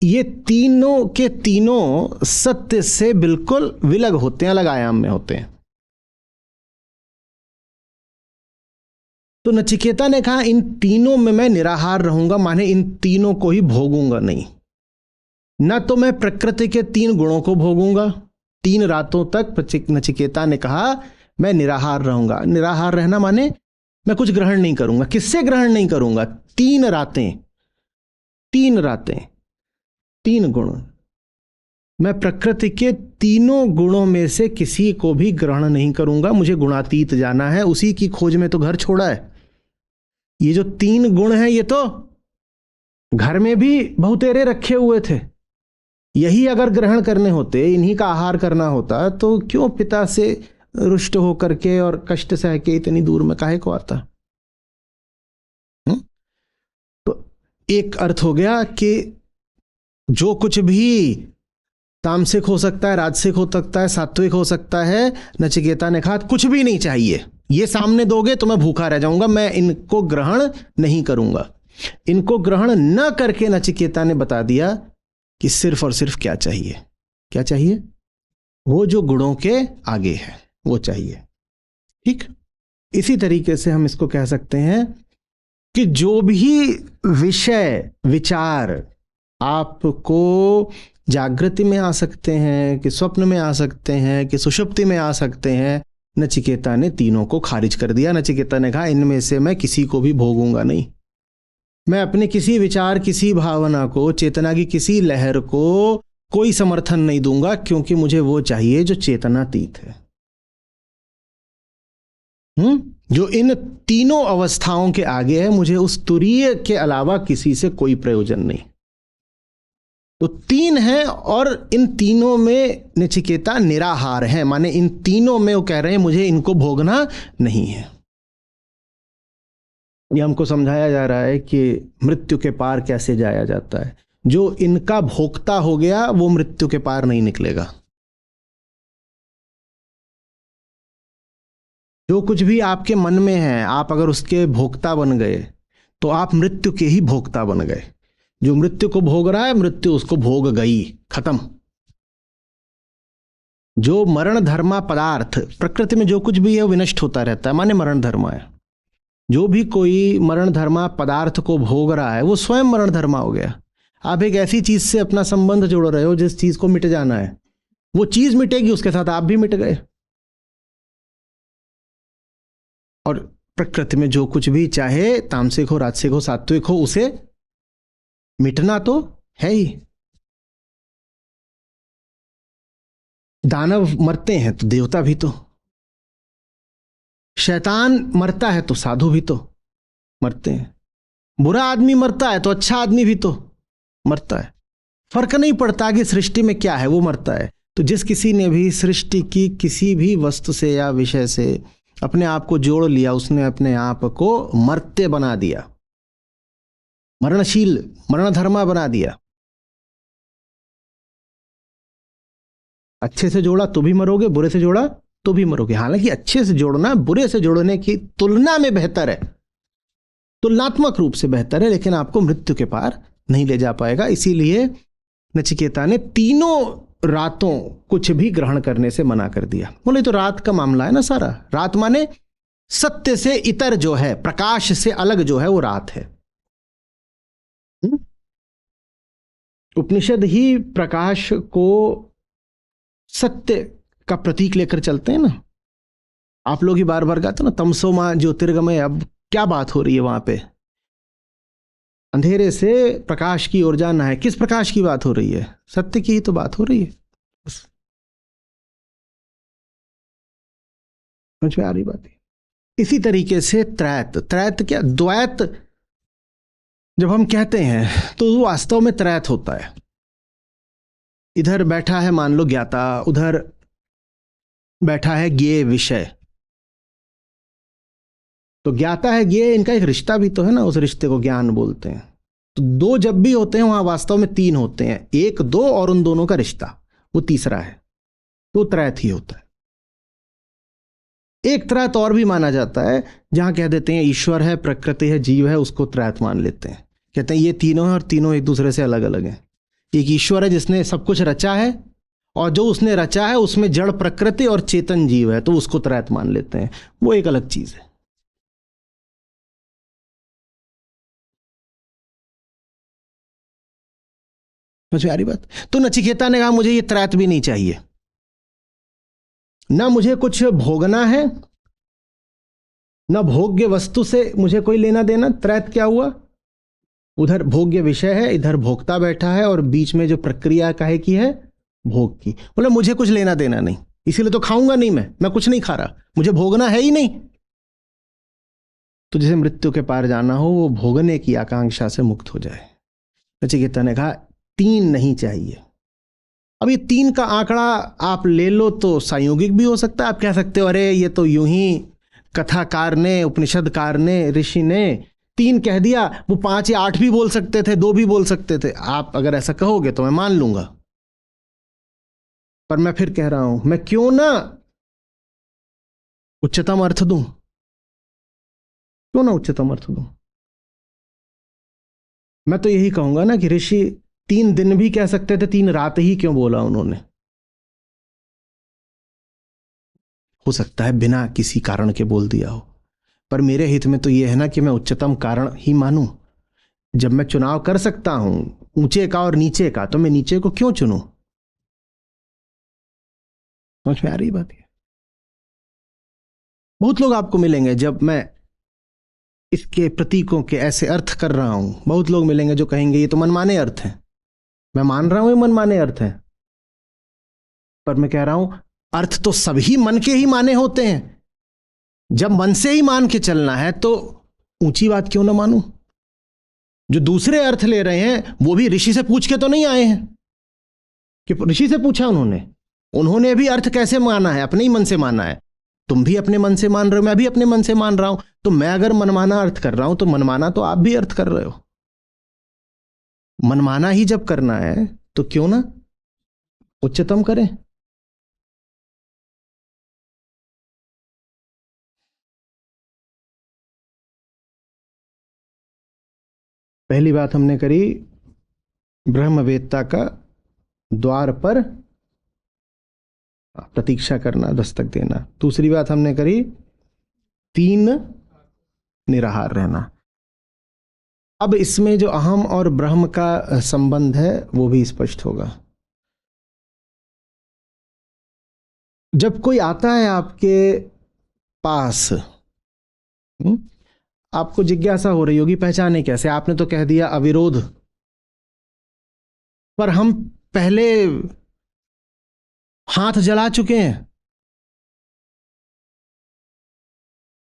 ये तीनों के तीनों सत्य से बिल्कुल विलग होते हैं, अलग आयाम में होते हैं। तो नचिकेता ने कहा इन तीनों में मैं निराहार रहूंगा, माने इन तीनों को ही भोगूंगा नहीं। न तो मैं प्रकृति के 3 गुणों को भोगूंगा, 3 रातों तक नचिकेता ने कहा मैं निराहार रहूंगा। निराहार रहना माने मैं कुछ ग्रहण नहीं करूंगा। किससे ग्रहण नहीं करूंगा? 3 रातें 3 गुण। मैं प्रकृति के तीनों गुणों में से किसी को भी ग्रहण नहीं करूंगा। मुझे गुणातीत जाना है, उसी की खोज में तो घर छोड़ा है। ये जो 3 गुण हैं ये तो घर में भी बहुतेरे रखे हुए थे। यही अगर ग्रहण करने होते, इन्हीं का आहार करना होता, तो क्यों पिता से रुष्ट होकर के और कष्ट सह के इतनी दूर में काहे को आता? तो एक अर्थ हो गया कि जो कुछ भी तामसिक हो सकता है, राजसिक हो सकता है, सात्विक हो सकता है, नचिकेता ने कहा कुछ भी नहीं चाहिए, ये सामने दोगे तो मैं भूखा रह जाऊंगा, मैं इनको ग्रहण नहीं करूंगा। इनको ग्रहण न करके नचिकेता ने बता दिया कि सिर्फ और सिर्फ क्या चाहिए? क्या चाहिए? वो जो गुणों के आगे है वो चाहिए। ठीक, इसी तरीके से हम इसको कह सकते हैं कि जो भी विषय विचार आपको जागृति में आ सकते हैं, कि स्वप्न में आ सकते हैं, कि सुषुप्ति में आ सकते हैं, नचिकेता ने तीनों को खारिज कर दिया। नचिकेता ने कहा इनमें से मैं किसी को भी भोगूंगा नहीं। मैं अपने किसी विचार, किसी भावना को, चेतना की किसी लहर को कोई समर्थन नहीं दूंगा, क्योंकि मुझे वो चाहिए जो चेतनातीत है, जो इन तीनों अवस्थाओं के आगे है। मुझे उस तुरीय के अलावा किसी से कोई प्रयोजन नहीं। तो 3 हैं और इन तीनों में नचिकेता निराहार है, माने इन तीनों में वो कह रहे हैं मुझे इनको भोगना नहीं है। ये हमको समझाया जा रहा है कि मृत्यु के पार कैसे जाया जाता है। जो इनका भोक्ता हो गया वो मृत्यु के पार नहीं निकलेगा। जो कुछ भी आपके मन में है, आप अगर उसके भोक्ता बन गए तो आप मृत्यु के ही भोक्ता बन गए। जो मृत्यु को भोग रहा है, मृत्यु उसको भोग गई, खत्म। जो मरण धर्मा पदार्थ, प्रकृति में जो कुछ भी है वो विनष्ट होता रहता है, माने मरण धर्मा है। जो भी कोई मरण धर्मा पदार्थ को भोग रहा है वो स्वयं मरण धर्मा हो गया। आप एक ऐसी चीज से अपना संबंध जोड़ रहे हो जिस चीज को मिट जाना है, वो चीज मिटेगी, उसके साथ आप भी मिट गए। और प्रकृति में जो कुछ भी, चाहे तामसिक हो, राजसिक हो, सात्विक हो, उसे मिटना तो है ही। दानव मरते हैं तो देवता भी तो, शैतान मरता है तो साधु भी तो मरते हैं, बुरा आदमी मरता है तो अच्छा आदमी भी तो मरता है। फर्क नहीं पड़ता कि सृष्टि में क्या है, वो मरता है। तो जिस किसी ने भी सृष्टि की किसी भी वस्तु से या विषय से अपने आप को जोड़ लिया, उसने अपने आप को मर्त्य बना दिया, मरणशील, मरणधर्मा बना दिया। अच्छे से जोड़ा तो भी मरोगे, बुरे से जोड़ा तो भी मरोगे। हालांकि अच्छे से जोड़ना बुरे से जोड़ने की तुलना में बेहतर है, तुलनात्मक रूप से बेहतर है, लेकिन आपको मृत्यु के पार नहीं ले जा पाएगा। इसीलिए नचिकेता ने तीनों रातों कुछ भी ग्रहण करने से मना कर दिया। बोले तो रात का मामला है ना सारा। रात माने सत्य से इतर जो है, प्रकाश से अलग जो है वो रात है। उपनिषद ही प्रकाश को सत्य का प्रतीक लेकर चलते हैं ना। आप लोग ही बार बार कहते हो ना, तमसो मां ज्योतिर्गमय। अब क्या बात हो रही है वहां पे? अंधेरे से प्रकाश की ओर जाना है। किस प्रकाश की बात हो रही है? सत्य की ही तो बात हो रही है। समझ में आ रही बात है? इसी तरीके से त्रैत, त्रैत क्या, द्वैत जब हम कहते हैं तो वास्तव में त्रैत होता है। इधर बैठा है मान लो ज्ञाता, उधर बैठा है ज्ञेय विषय। तो ज्ञाता है ज्ञेय, इनका एक रिश्ता भी तो है ना, उस रिश्ते को ज्ञान बोलते हैं। तो दो जब भी होते हैं वहां वास्तव में तीन होते हैं, एक दो और उन दोनों का रिश्ता, वो तीसरा है, तो त्रैत ही होता है। एक त्रैत और भी माना जाता है, जहां कह देते हैं ईश्वर है, प्रकृति है, जीव है, उसको त्रैत मान लेते हैं। कहते हैं ये तीनों हैं और तीनों एक दूसरे से अलग अलग हैं। एक ईश्वर है जिसने सब कुछ रचा है, और जो उसने रचा है उसमें जड़ प्रकृति और चेतन जीव है, तो उसको त्रैत मान लेते हैं। वो एक अलग चीज है। समझ में आ रही बात? तो नचिकेता ने कहा मुझे ये त्रैत भी नहीं चाहिए, ना मुझे कुछ भोगना है, ना भोग्य वस्तु से मुझे कोई लेना देना। त्रैत क्या हुआ? उधर भोग्य विषय है, इधर भोक्ता बैठा है, और बीच में जो प्रक्रिया काहे की है? भोग की। बोले मुझे कुछ लेना देना नहीं, इसीलिए तो खाऊंगा नहीं, मैं कुछ नहीं खा रहा, मुझे भोगना है ही नहीं। तो जिसे मृत्यु के पार जाना हो वो भोगने की आकांक्षा से मुक्त हो जाए। नचिकेता ने कहा तीन नहीं चाहिए। अब ये तीन का आंकड़ा आप ले लो तो संयोगिक भी हो सकता है। आप कह सकते हो अरे ये तो यूं ही कथाकार ने, उपनिषदकार ने, ऋषि ने तीन कह दिया, वो 5 या 8 भी बोल सकते थे, 2 भी बोल सकते थे। आप अगर ऐसा कहोगे तो मैं मान लूंगा, पर मैं फिर कह रहा हूं, मैं क्यों ना उच्चतम अर्थ दूं? क्यों ना उच्चतम अर्थ दूं? मैं तो यही कहूंगा ना कि ऋषि 3 दिन भी कह सकते थे, 3 रात ही क्यों बोला उन्होंने? हो सकता है बिना किसी कारण के बोल दिया हो, पर मेरे हित में तो यह है ना कि मैं उच्चतम कारण ही मानूं। जब मैं चुनाव कर सकता हूं ऊंचे का और नीचे का, तो मैं नीचे को क्यों चुनूं? समझ में आ रही बात है? बहुत लोग आपको मिलेंगे जब मैं इसके प्रतीकों के ऐसे अर्थ कर रहा हूं, बहुत लोग मिलेंगे जो कहेंगे ये तो मनमाने अर्थ हैं। मैं मान रहा हूं ये मनमाने अर्थ हैं, पर मैं कह रहा हूं अर्थ तो सभी मन के ही माने होते हैं। जब मन से ही मान के चलना है तो ऊंची बात क्यों ना मानूं? जो दूसरे अर्थ ले रहे हैं वो भी ऋषि से पूछ के तो नहीं आए हैं कि ऋषि से पूछा उन्होंने भी अर्थ कैसे माना है? अपने ही मन से माना है। तुम भी अपने मन से मान रहे हो, मैं भी अपने मन से मान रहा हूं। तो मैं अगर मनमाना अर्थ कर रहा हूं तो मनमाना तो आप भी अर्थ कर रहे हो। मनमाना ही जब करना है तो क्यों ना उच्चतम करें? पहली बात हमने करी ब्रह्मवेत्ता का द्वार पर प्रतीक्षा करना, दस्तक देना। दूसरी बात हमने करी 3 निराहार रहना। अब इसमें जो अहम और ब्रह्म का संबंध है वो भी स्पष्ट होगा। जब कोई आता है आपके पास, आपको जिज्ञासा हो रही होगी पहचाने कैसे? आपने तो कह दिया अविरोध, पर हम पहले हाथ जला चुके हैं।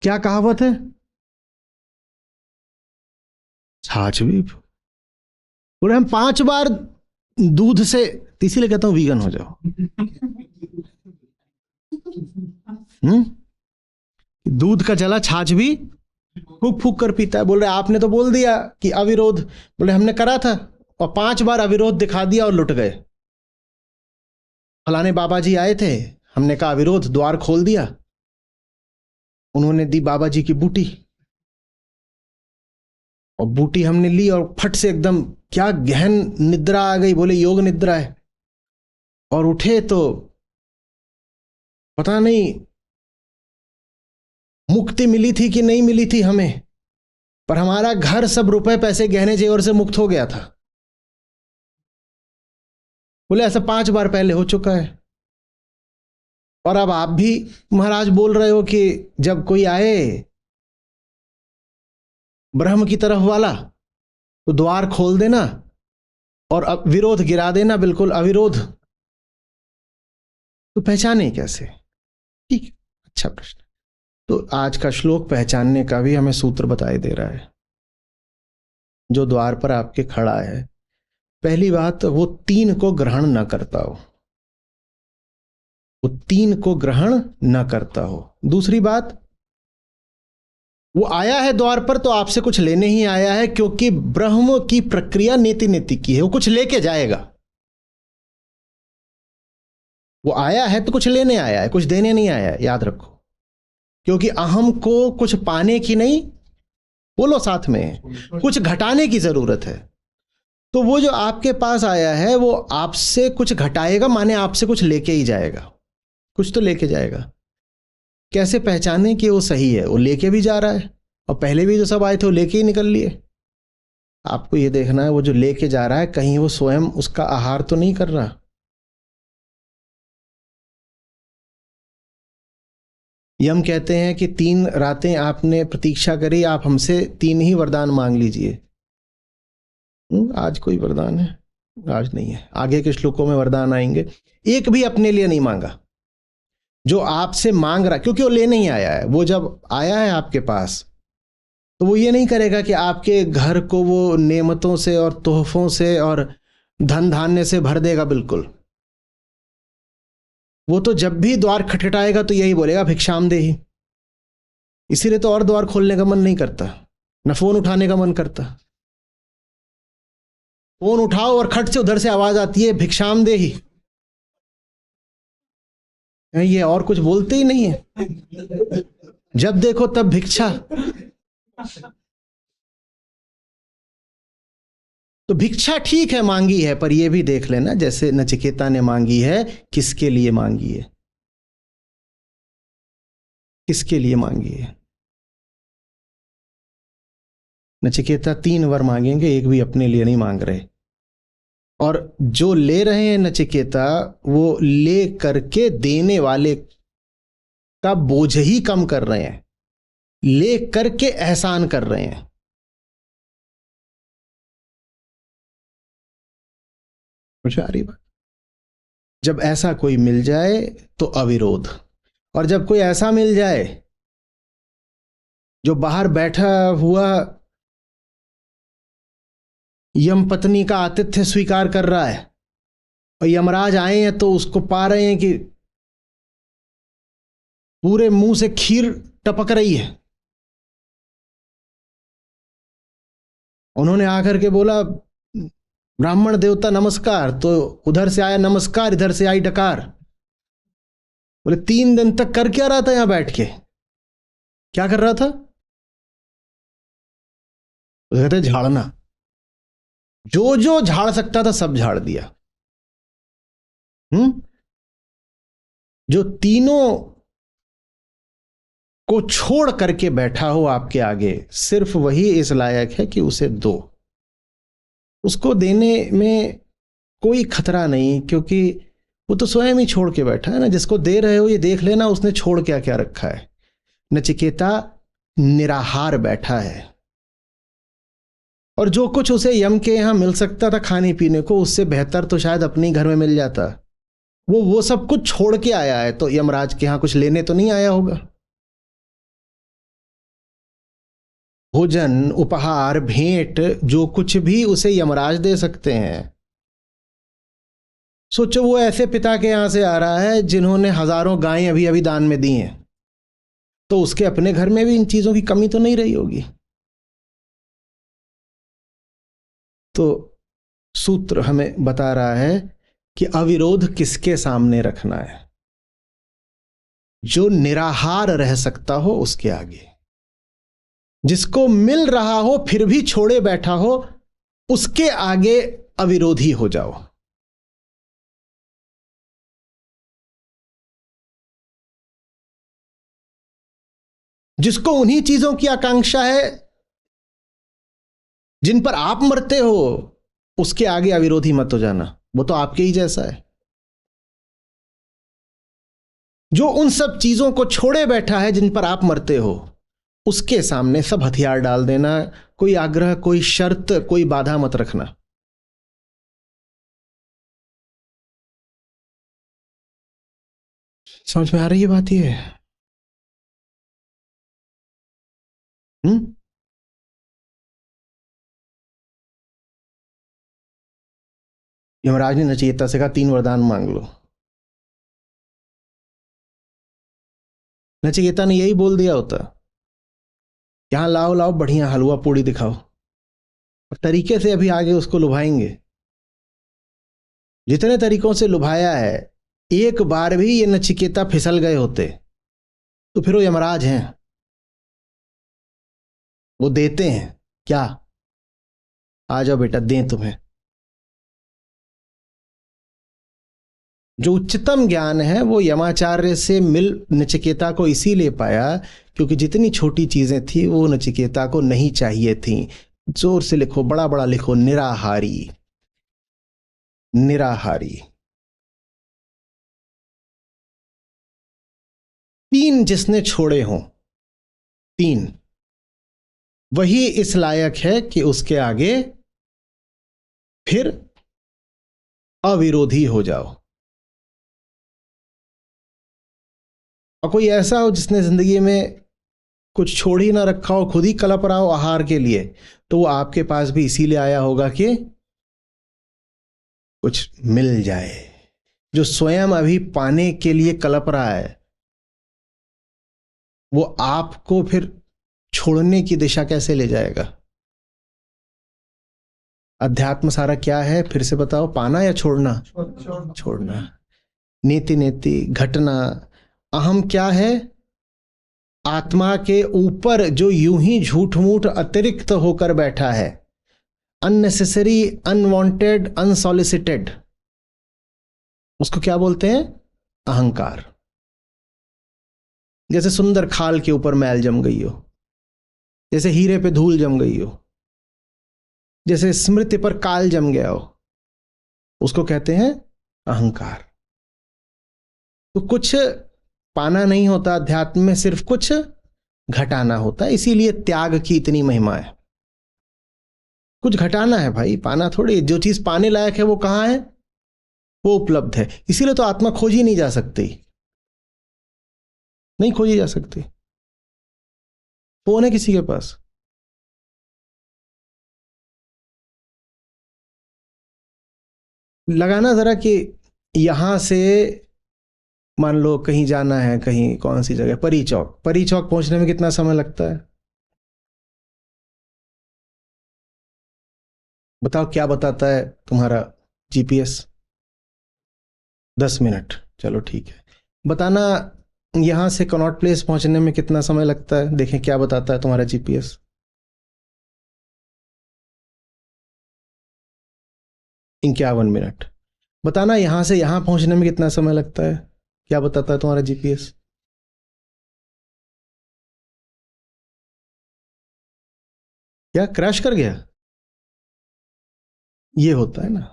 क्या कहावत है? छाछ भी। बोले हम 5 बार दूध से, इसीलिए कहता हूं वीगन हो जाओ। दूध का जला छाछ भी फूक फूक कर पीता है। बोल रहे आपने तो बोल दिया कि अविरोध। बोले हमने करा था और 5 बार अविरोध दिखा दिया और लुट गए। फलाने बाबा जी आए थे, हमने कहा अविरोध, द्वार खोल दिया, उन्होंने दी बाबा जी की बूटी, और बूटी हमने ली और फट से एकदम क्या गहन निद्रा आ गई। बोले योग निद्रा है। और उठे तो पता नहीं मुक्ति मिली थी कि नहीं मिली थी हमें, पर हमारा घर सब रुपए पैसे गहने जेवर से मुक्त हो गया था। बोले ऐसा 5 बार पहले हो चुका है। और अब आप भी महाराज बोल रहे हो कि जब कोई आए ब्रह्म की तरफ वाला तो द्वार खोल देना और अब विरोध गिरा देना, बिल्कुल अविरोध। तो पहचाने कैसे? ठीक है, अच्छा प्रश्न। तो आज का श्लोक पहचानने का भी हमें सूत्र बताई दे रहा है। जो द्वार पर आपके खड़ा है, पहली बात वो 3 को ग्रहण न करता हो, वो 3 को ग्रहण न करता हो। दूसरी बात, वो आया है द्वार पर तो आपसे कुछ लेने ही आया है, क्योंकि ब्रह्म की प्रक्रिया नीति नीति की है, वो कुछ लेके जाएगा। वो आया है तो कुछ लेने आया है, कुछ देने नहीं आया है, याद रखो। क्योंकि अहम को कुछ पाने की नहीं, बोलो साथ में, कुछ घटाने की जरूरत है। तो वो जो आपके पास आया है वो आपसे कुछ घटाएगा, माने आपसे कुछ लेके ही जाएगा, कुछ तो लेके जाएगा। कैसे पहचाने कि वो सही है? वो लेके भी जा रहा है, और पहले भी जो सब आए थे वो लेके ही निकल लिए। आपको ये देखना है वो जो लेके जा रहा है कहीं वो स्वयं उसका आहार तो नहीं कर रहा। यम कहते हैं कि 3 रातें आपने प्रतीक्षा करी, आप हमसे 3 ही वरदान मांग लीजिए। आज कोई वरदान है? आज नहीं है, आगे के श्लोकों में वरदान आएंगे। एक भी अपने लिए नहीं मांगा। जो आपसे मांग रहा, क्योंकि वो लेने ही आया है, वो जब आया है आपके पास तो वो ये नहीं करेगा कि आपके घर को वो नेमतों से और तोहफों से और धन धान्य से भर देगा, बिल्कुल। वो तो जब भी द्वार खटखटाएगा तो यही बोलेगा भिक्षाम देहि। इसीलिए तो और द्वार खोलने का मन नहीं करता, न फोन उठाने का मन करता। फोन उठाओ और खट से उधर से आवाज आती है भिक्षाम देहि, ये और कुछ बोलते ही नहीं है। जब देखो तब भिक्षा। तो भिक्षा ठीक है मांगी है, पर यह भी देख लेना जैसे नचिकेता ने मांगी है, किसके लिए मांगी है, किसके लिए मांगी है। नचिकेता 3 वर मांगेंगे, एक भी अपने लिए नहीं मांग रहे। और जो ले रहे हैं नचिकेता, वो ले करके देने वाले का बोझ ही कम कर रहे हैं, ले करके एहसान कर रहे हैं। मुझे आ रही बात? जब ऐसा कोई मिल जाए तो अविरोध। और जब कोई ऐसा मिल जाए जो बाहर बैठा हुआ यम पत्नी का आतिथ्य स्वीकार कर रहा है, और यमराज आए हैं तो उसको पा रहे हैं कि पूरे मुंह से खीर टपक रही है, उन्होंने आकर के बोला ब्राह्मण देवता नमस्कार, तो उधर से आया नमस्कार, इधर से आई डकार। बोले 3 दिन तक कर क्या रहा था यहां बैठ के? क्या कर रहा था? कहते झाड़ना। जो जो झाड़ सकता था सब झाड़ दिया। जो तीनों को छोड़ करके बैठा हो आपके आगे, सिर्फ वही इस लायक है कि उसे दो। उसको देने में कोई खतरा नहीं, क्योंकि वो तो स्वयं ही छोड़ के बैठा है ना। जिसको दे रहे हो ये देख लेना उसने छोड़ क्या क्या रखा है। नचिकेता निराहार बैठा है, और जो कुछ उसे यम के यहां मिल सकता था खाने पीने को, उससे बेहतर तो शायद अपने घर में मिल जाता। वो सब कुछ छोड़ के आया है, तो यमराज के यहां कुछ लेने तो नहीं आया होगा। भोजन, उपहार, भेंट, जो कुछ भी उसे यमराज दे सकते हैं। सोचो वो ऐसे पिता के यहां से आ रहा है जिन्होंने हजारों गायें अभी अभी दान में दी हैं, तो उसके अपने घर में भी इन चीजों की कमी तो नहीं रही होगी। तो सूत्र हमें बता रहा है कि अविरोध किसके सामने रखना है? जो निराहार रह सकता हो उसके आगे। जिसको मिल रहा हो फिर भी छोड़े बैठा हो, उसके आगे अविरोधी हो जाओ। जिसको उन्हीं चीजों की आकांक्षा है जिन पर आप मरते हो, उसके आगे अविरोधी मत हो जाना, वो तो आपके ही जैसा है। जो उन सब चीजों को छोड़े बैठा है जिन पर आप मरते हो, उसके सामने सब हथियार डाल देना। कोई आग्रह, कोई शर्त, कोई बाधा मत रखना। समझ में आ रही है बात? ये यमराज ने नचिकेता से कहा 3 वरदान मांग लो। नचिकेता ने यही बोल दिया होता, यहां लाओ लाओ बढ़िया हलवा पूड़ी दिखाओ, और तरीके से अभी आगे उसको लुभाएंगे। जितने तरीकों से लुभाया है, एक बार भी ये नचिकेता फिसल गए होते तो फिर वो यमराज हैं, वो देते हैं। क्या? आ जाओ बेटा, दें तुम्हें। जो उच्चतम ज्ञान है वो यमाचार्य से मिल नचिकेता को इसीलिए पाया क्योंकि जितनी छोटी चीजें थी वो नचिकेता को नहीं चाहिए थी। जोर से लिखो, बड़ा बड़ा लिखो, निराहारी। निराहारी। 3 जिसने छोड़े हों, 3, वही इस लायक है कि उसके आगे फिर अविरोधी हो जाओ। और कोई ऐसा हो जिसने जिंदगी में कुछ छोड़ ही ना रखा हो, खुद ही कलप रहा हो आहार के लिए, तो वो आपके पास भी इसीलिए आया होगा कि कुछ मिल जाए। जो स्वयं अभी पाने के लिए कलप रहा है, वो आपको फिर छोड़ने की दिशा कैसे ले जाएगा? अध्यात्म सारा क्या है, फिर से बताओ? पाना या छोड़ना? छोड़ना। नीति नेति घटना। अहम क्या है? आत्मा के ऊपर जो यूं ही झूठ मूठ अतिरिक्त होकर बैठा है, अननेसेसरी, अनवांटेड, अनसॉलिसिटेड, उसको क्या बोलते हैं? अहंकार। जैसे सुंदर खाल के ऊपर मैल जम गई हो, जैसे हीरे पे धूल जम गई हो, जैसे स्मृति पर काल जम गया हो, उसको कहते हैं अहंकार। तो कुछ पाना नहीं होता अध्यात्म में, सिर्फ कुछ घटाना होता है। इसीलिए त्याग की इतनी महिमा है। कुछ घटाना है भाई, पाना थोड़ी। जो चीज पाने लायक है वो कहां है? वो उपलब्ध है। इसीलिए तो आत्मा खोजी नहीं जा सकती, नहीं खोजी जा सकती। फोन है किसी के पास? लगाना जरा कि यहां से मान लो कहीं जाना है, कहीं कौन सी जगह, परी चौक। परी चौक पहुंचने में कितना समय लगता है? बताओ, क्या बताता है तुम्हारा जीपीएस? 10 मिनट। चलो ठीक है। बताना यहां से कनॉट प्लेस पहुंचने में कितना समय लगता है? देखें क्या बताता है तुम्हारा जीपीएस। 51 मिनट। बताना यहां से यहां पहुंचने में कितना समय लगता है? क्या बताता है तुम्हारा जीपीएस? क्या क्रैश कर गया? ये होता है ना।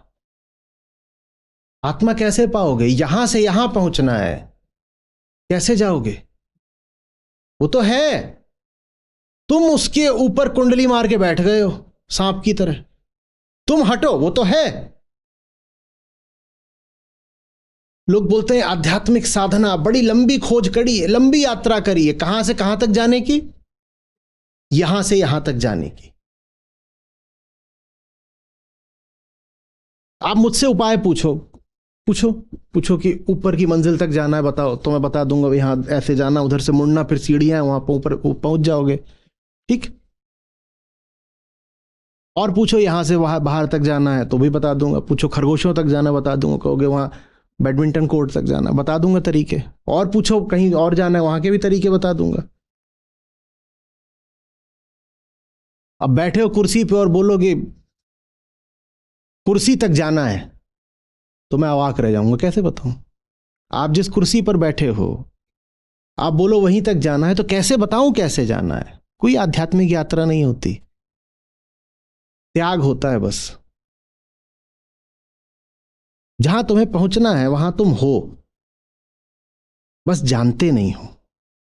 आत्मा कैसे पाओगे? यहां से यहां पहुंचना है, कैसे जाओगे? वो तो है, तुम उसके ऊपर कुंडली मार के बैठ गए हो सांप की तरह। तुम हटो, वो तो है। लोग बोलते हैं आध्यात्मिक साधना बड़ी लंबी खोज करी है, लंबी यात्रा करी है। कहां से कहां तक जाने की? यहां से यहां तक जाने की। आप मुझसे उपाय पूछो, पूछो पूछो कि ऊपर की मंजिल तक जाना है, बताओ तो मैं बता दूंगा। यहां ऐसे जाना, उधर से मुड़ना, फिर सीढ़ियां, वहां पर ऊपर पहुंच जाओगे। ठीक। और पूछो यहां से वहां बाहर तक जाना है तो भी बता दूंगा। पूछो खरगोशों तक जाना, बता दूंगा। कहोगे वहां बैडमिंटन कोर्ट तक जाना, बता दूंगा तरीके। और पूछो कहीं और जाना है, वहां के भी तरीके बता दूंगा। अब बैठे हो कुर्सी पे और बोलोगे कुर्सी तक जाना है, तो मैं अवाक रह जाऊंगा। कैसे बताऊं? आप जिस कुर्सी पर बैठे हो, आप बोलो वहीं तक जाना है, तो कैसे बताऊं कैसे जाना है? कोई आध्यात्मिक यात्रा नहीं होती, त्याग होता है बस। जहां तुम्हें पहुंचना है वहां तुम हो, बस जानते नहीं हो।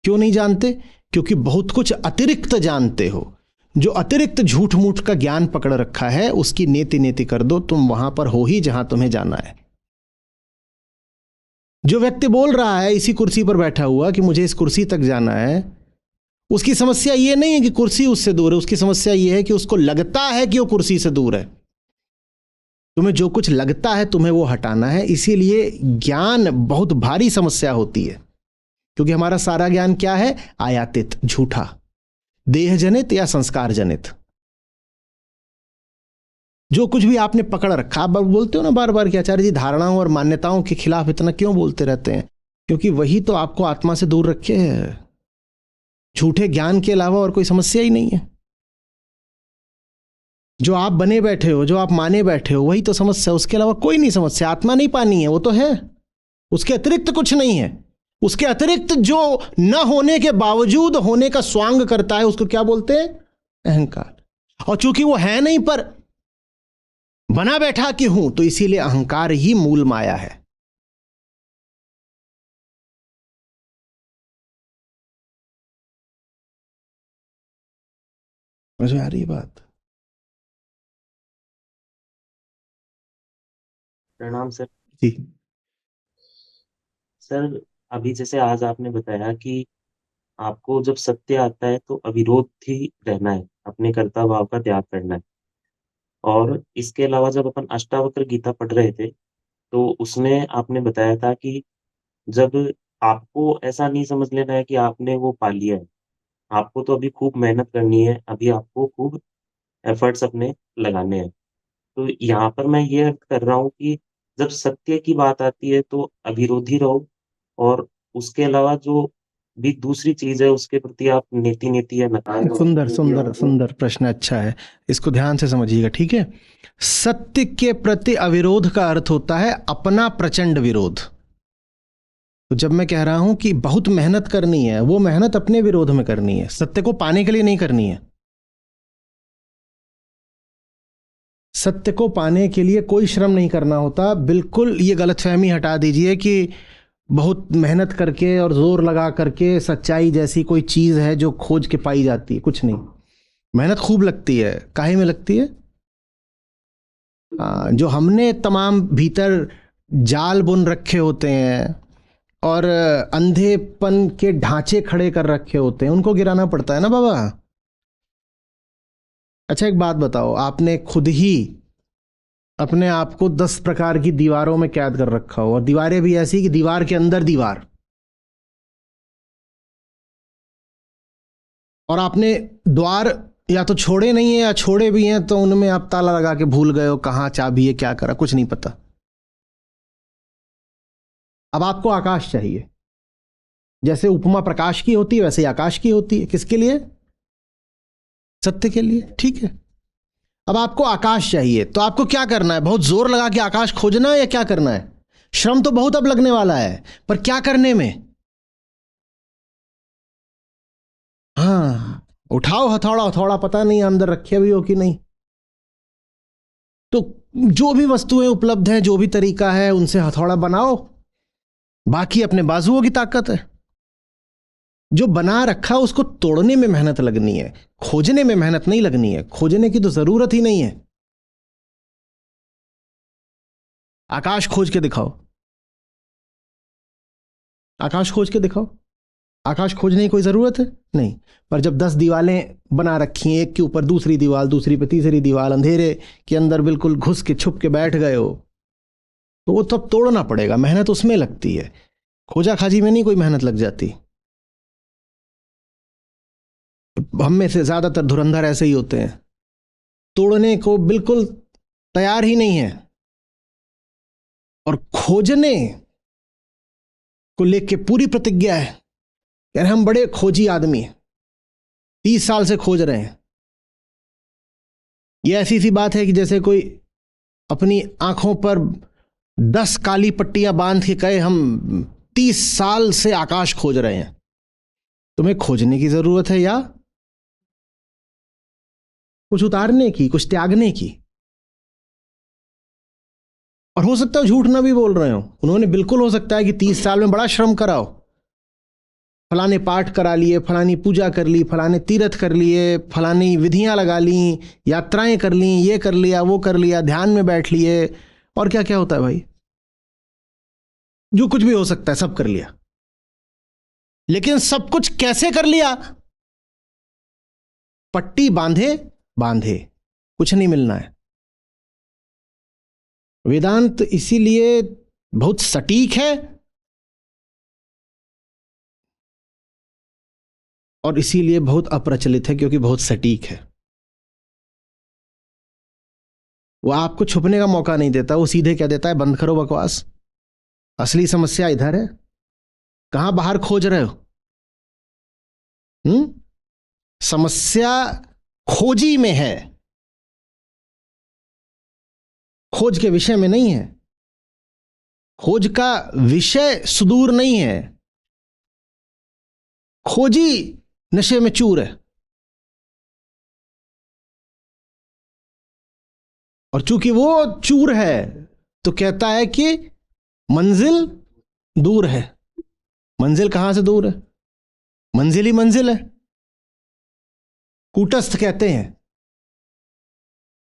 क्यों नहीं जानते? क्योंकि बहुत कुछ अतिरिक्त जानते हो। जो अतिरिक्त झूठ मूठ का ज्ञान पकड़ रखा है उसकी नेति नेति कर दो, तुम वहां पर हो ही जहां तुम्हें जाना है। जो व्यक्ति बोल रहा है इसी कुर्सी पर बैठा हुआ कि मुझे इस कुर्सी तक जाना है, उसकी समस्या यह नहीं है कि कुर्सी उससे दूर है, उसकी समस्या यह है कि उसको लगता है कि वो कुर्सी से दूर है। तुम्हें जो कुछ लगता है तुम्हें वो हटाना है। इसीलिए ज्ञान बहुत भारी समस्या होती है, क्योंकि हमारा सारा ज्ञान क्या है? आयातित, झूठा, देह जनित या संस्कार जनित। जो कुछ भी आपने पकड़ रखा, आप बोलते हो ना बार बार कि आचार्य जी धारणाओं और मान्यताओं के खिलाफ इतना क्यों बोलते रहते हैं? क्योंकि वही तो आपको आत्मा से दूर रखे है। झूठे ज्ञान के अलावा और कोई समस्या ही नहीं है। जो आप बने बैठे हो, जो आप माने बैठे हो, वही तो समस्या, उसके अलावा कोई नहीं समस्या। आत्मा नहीं पानी है, वो तो है, उसके अतिरिक्त कुछ नहीं है। उसके अतिरिक्त जो न होने के बावजूद होने का स्वांग करता है उसको क्या बोलते हैं? अहंकार। और चूंकि वो है नहीं पर बना बैठा कि हूं, तो इसीलिए अहंकार ही मूल माया है। मुझे आ रही बात? प्रणाम सर। जी। सर, अभी जैसे आज आपने बताया कि आपको जब सत्य आता है तो अविरोध ही रहना है, अपने कर्ता भाव का त्याग करना है। और इसके अलावा जब अपन अष्टावक्र गीता पढ़ रहे थे तो उसमें आपने बताया था कि जब आपको ऐसा नहीं समझ लेना है कि आपने वो पा लिया है, आपको तो अभी खूब मेहनत करनी है, अभी आपको खूब एफर्ट्स अपने लगाने हैं। तो यहाँ पर मैं ये अर्थ कर रहा हूँ कि जब सत्य की बात आती है तो अविरोधी रहो, और उसके अलावा जो भी दूसरी चीज है उसके प्रति आप नेति नेति या नकार सुंदर सुंदर सुंदर प्रश्न, अच्छा है, इसको ध्यान से समझिएगा, ठीक है? सत्य के प्रति अविरोध का अर्थ होता है अपना प्रचंड विरोध। तो जब मैं कह रहा हूं कि बहुत मेहनत करनी है, वो मेहनत अपने विरोध में करनी है, सत्य को पाने के लिए नहीं करनी है। सत्य को पाने के लिए कोई श्रम नहीं करना होता। बिल्कुल ये गलतफहमी हटा दीजिए कि बहुत मेहनत करके और जोर लगा करके सच्चाई जैसी कोई चीज है जो खोज के पाई जाती है। कुछ नहीं। मेहनत खूब लगती है। काहे में लगती है? जो हमने तमाम भीतर जाल बुन रखे होते हैं और अंधेपन के ढांचे खड़े कर रखे होते हैं, उनको गिराना पड़ता है ना बाबा। अच्छा एक बात बताओ, आपने खुद ही अपने आप को 10 प्रकार की दीवारों में कैद कर रखा हो, और दीवारें भी ऐसी कि दीवार के अंदर दीवार, और आपने द्वार या तो छोड़े नहीं है या छोड़े भी हैं तो उनमें आप ताला लगा के भूल गए हो, कहाँ चाबी है, क्या करा, कुछ नहीं पता। अब आपको आकाश चाहिए। जैसे उपमा प्रकाश की होती है वैसे ही आकाश की होती है। किसके लिए? सत्य के लिए, ठीक है। अब आपको आकाश चाहिए तो आपको क्या करना है? बहुत जोर लगा के आकाश खोजना है या क्या करना है? श्रम तो बहुत अब लगने वाला है, पर क्या करने में? हाँ, उठाओ हथौड़ा। हथौड़ा पता नहीं अंदर रखे भी हो कि नहीं। तो जो भी वस्तुएं उपलब्ध हैं, जो भी तरीका है, उनसे हथौड़ा बनाओ। बाकी अपने बाजुओं की ताकत है। जो बना रखा उसको तोड़ने में मेहनत लगनी है, खोजने में मेहनत नहीं लगनी है। खोजने की तो जरूरत ही नहीं है। आकाश खोज के दिखाओ। आकाश खोज के दिखाओ। आकाश खोजने की कोई जरूरत है नहीं। पर जब 10 दीवारें बना रखी हैं, एक के ऊपर दूसरी दीवार, दूसरी पे तीसरी दीवार, अंधेरे के अंदर बिल्कुल घुस के छुप के बैठ गए हो, तो वो तब तोड़ना पड़ेगा। मेहनत उसमें लगती है, खोजा खाजी में नहीं कोई मेहनत लग जाती। हम में से ज्यादातर धुरंधर ऐसे ही होते हैं, तोड़ने को बिल्कुल तैयार ही नहीं है, और खोजने को लेके पूरी प्रतिज्ञा है। यार हम बड़े खोजी आदमी हैं, 30 साल से खोज रहे हैं। ये ऐसी सी बात है कि जैसे कोई अपनी आंखों पर 10 काली पट्टियां बांध के कहे हम 30 साल से आकाश खोज रहे हैं। तुम्हें खोजने की जरूरत है या कुछ उतारने की, कुछ त्यागने की। और हो सकता है झूठ ना भी बोल रहे हो, उन्होंने बिल्कुल हो सकता है कि 30 साल में बड़ा श्रम कराओ, फलाने पाठ करा लिए, फलानी पूजा कर ली, फलाने तीर्थ कर लिए, फलानी विधियां लगा ली, यात्राएं कर ली, ये कर लिया, वो कर लिया, ध्यान में बैठ लिए, और क्या क्या होता है भाई, जो कुछ भी हो सकता है सब कर लिया। लेकिन सब कुछ कैसे कर लिया? पट्टी बांधे बांधे कुछ नहीं मिलना है। वेदांत इसीलिए बहुत सटीक है और इसीलिए बहुत अप्रचलित है, क्योंकि बहुत सटीक है। वो आपको छुपने का मौका नहीं देता, वो सीधे कह देता है बंद करो बकवास, असली समस्या इधर है, कहां बाहर खोज रहे हो? समस्या खोजी में है, खोज के विषय में नहीं है। खोज का विषय सुदूर नहीं है, खोजी नशे में चूर है। और चूंकि वो चूर है तो कहता है कि मंजिल दूर है। मंजिल कहां से दूर है? मंजिल ही मंजिल है। कूटस्थ कहते हैं,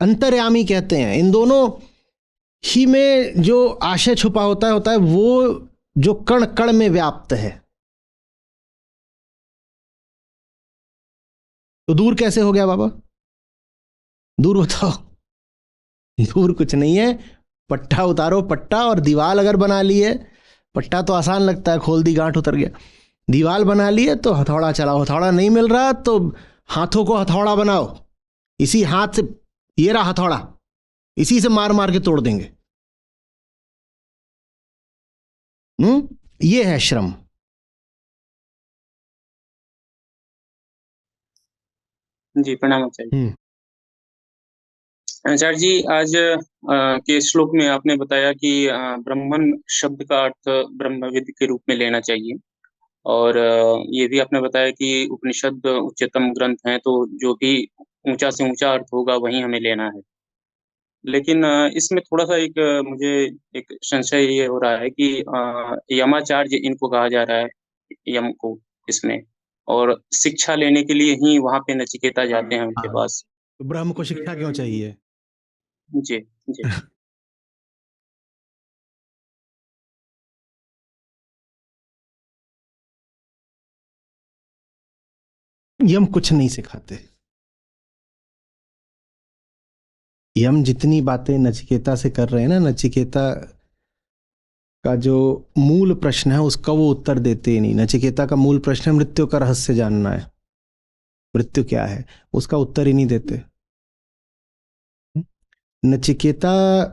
अंतर्यामी कहते हैं, इन दोनों ही में जो आशय छुपा होता है वो जो कण कण में व्याप्त है। तो दूर कैसे हो गया बाबा? दूर बताओ। दूर कुछ नहीं है, पट्टा उतारो, पट्टा, और दीवाल अगर बना ली है, पट्टा तो आसान लगता है, खोल दी गांठ उतर गया। दीवाल बना ली है तो हथौड़ा चलाओ, हथौड़ा नहीं मिल रहा तो हाथों को हथौड़ा बनाओ, इसी हाथ से, ये रहा हथौड़ा, इसी से मार मार के तोड़ देंगे। ये है श्रम। जी प्रणाम आचार्य जी। आचार्य जी, आज के श्लोक में आपने बताया कि ब्राह्मण शब्द का अर्थ ब्रह्मविद के रूप में लेना चाहिए, और ये भी आपने बताया कि उपनिषद उच्चतम ग्रंथ हैं, तो जो भी ऊंचा से ऊंचा अर्थ होगा वही हमें लेना है। लेकिन इसमें थोड़ा-सा एक मुझे एक संशय ये हो रहा है कि यमाचार्य इनको कहा जा रहा है, यम को इसमें, और शिक्षा लेने के लिए ही वहाँ पे नचिकेता जाते हैं उनके पास। तो ब्रह्म को शिक्षा क्यों चाहिए? जी, जी। यम कुछ नहीं सिखाते। यम जितनी बातें नचिकेता से कर रहे हैं ना, नचिकेता का जो मूल प्रश्न है उसका वो उत्तर देते ही नहीं। नचिकेता का मूल प्रश्न है मृत्यु का रहस्य जानना है, मृत्यु क्या है, उसका उत्तर ही नहीं देते। नचिकेता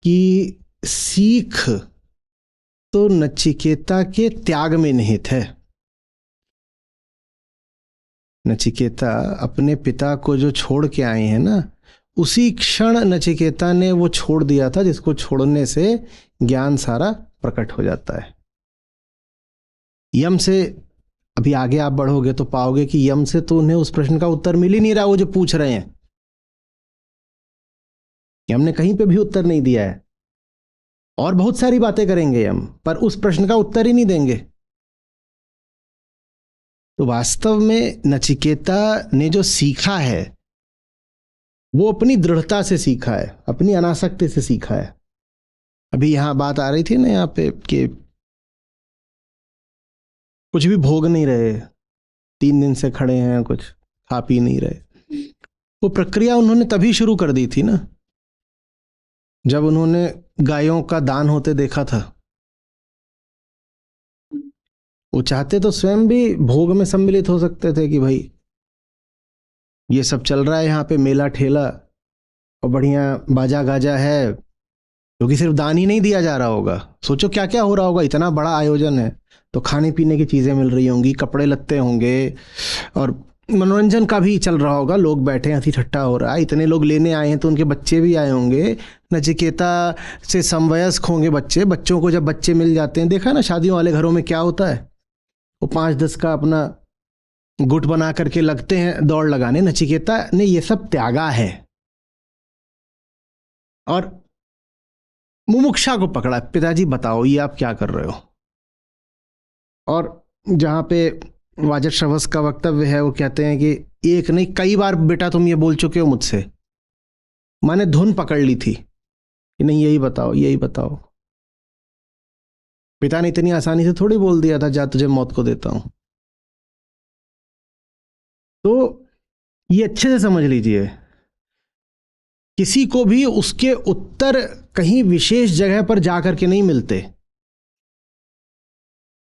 की सीख तो नचिकेता के त्याग में निहित है। नचिकेता अपने पिता को जो छोड़ के आए हैं ना, उसी क्षण नचिकेता ने वो छोड़ दिया था जिसको छोड़ने से ज्ञान सारा प्रकट हो जाता है। यम से अभी आगे आप बढ़ोगे तो पाओगे कि यम से तो उन्हें उस प्रश्न का उत्तर मिल ही नहीं रहा, वो जो पूछ रहे हैं। यम ने कहीं पे भी उत्तर नहीं दिया है, और बहुत सारी बातें करेंगे यम, पर उस प्रश्न का उत्तर ही नहीं देंगे। तो वास्तव में नचिकेता ने जो सीखा है वो अपनी दृढ़ता से सीखा है, अपनी अनासक्ति से सीखा है। अभी यहां बात आ रही थी ना यहाँ पे कि कुछ भी भोग नहीं रहे, 3 दिन से खड़े हैं, कुछ खा पी नहीं रहे। वो प्रक्रिया उन्होंने तभी शुरू कर दी थी ना जब उन्होंने गायों का दान होते देखा था। वो चाहते तो स्वयं भी भोग में सम्मिलित हो सकते थे कि भाई ये सब चल रहा है यहाँ पे, मेला ठेला और बढ़िया बाजा गाजा है, क्योंकि सिर्फ दान ही नहीं दिया जा रहा होगा। सोचो क्या क्या हो रहा होगा, इतना बड़ा आयोजन है तो खाने पीने की चीजें मिल रही होंगी, कपड़े लत्ते होंगे, और मनोरंजन का भी चल रहा होगा, लोग बैठे हंसी ठट्टा हो रहा है, इतने लोग लेने आए हैं तो उनके बच्चे भी आए होंगे, नचिकेता से समवयस्क होंगे बच्चे। बच्चों को जब बच्चे मिल जाते हैं, देखा ना शादियों वाले घरों में क्या होता है, वो 5-10 का अपना गुट बना करके लगते हैं दौड़ लगाने। नचिकेता ने ये सब त्यागा है और मुमुक्षा को पकड़ा। पिताजी बताओ ये आप क्या कर रहे हो? और जहां पे वाजर श्रवस का वक्तव्य है वो कहते हैं कि एक नहीं कई बार बेटा तुम ये बोल चुके हो मुझसे, मैंने धुन पकड़ ली थी कि नहीं यही बताओ यही बताओ। पिता ने इतनी आसानी से थोड़ी बोल दिया था जा तुझे मौत को देता हूं। तो ये अच्छे से समझ लीजिए, किसी को भी उसके उत्तर कहीं विशेष जगह पर जाकर के नहीं मिलते।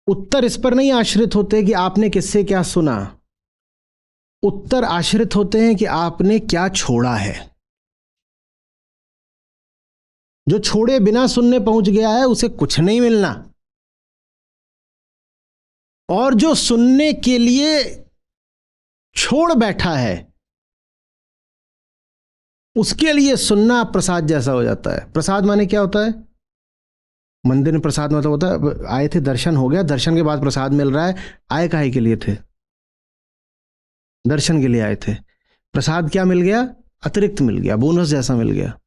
उत्तर इस पर नहीं आश्रित होते कि आपने किससे क्या सुना, उत्तर आश्रित होते हैं कि आपने क्या छोड़ा है। जो छोड़े बिना सुनने पहुंच गया है उसे कुछ नहीं मिलना, और जो सुनने के लिए छोड़ बैठा है उसके लिए सुनना प्रसाद जैसा हो जाता है। प्रसाद माने क्या होता है? मंदिर में प्रसाद मतलब होता है आए थे, दर्शन हो गया, दर्शन के बाद प्रसाद मिल रहा है। आए काहे के लिए थे? दर्शन के लिए आए थे। प्रसाद क्या मिल गया? अतिरिक्त मिल गया, बोनस जैसा मिल गया।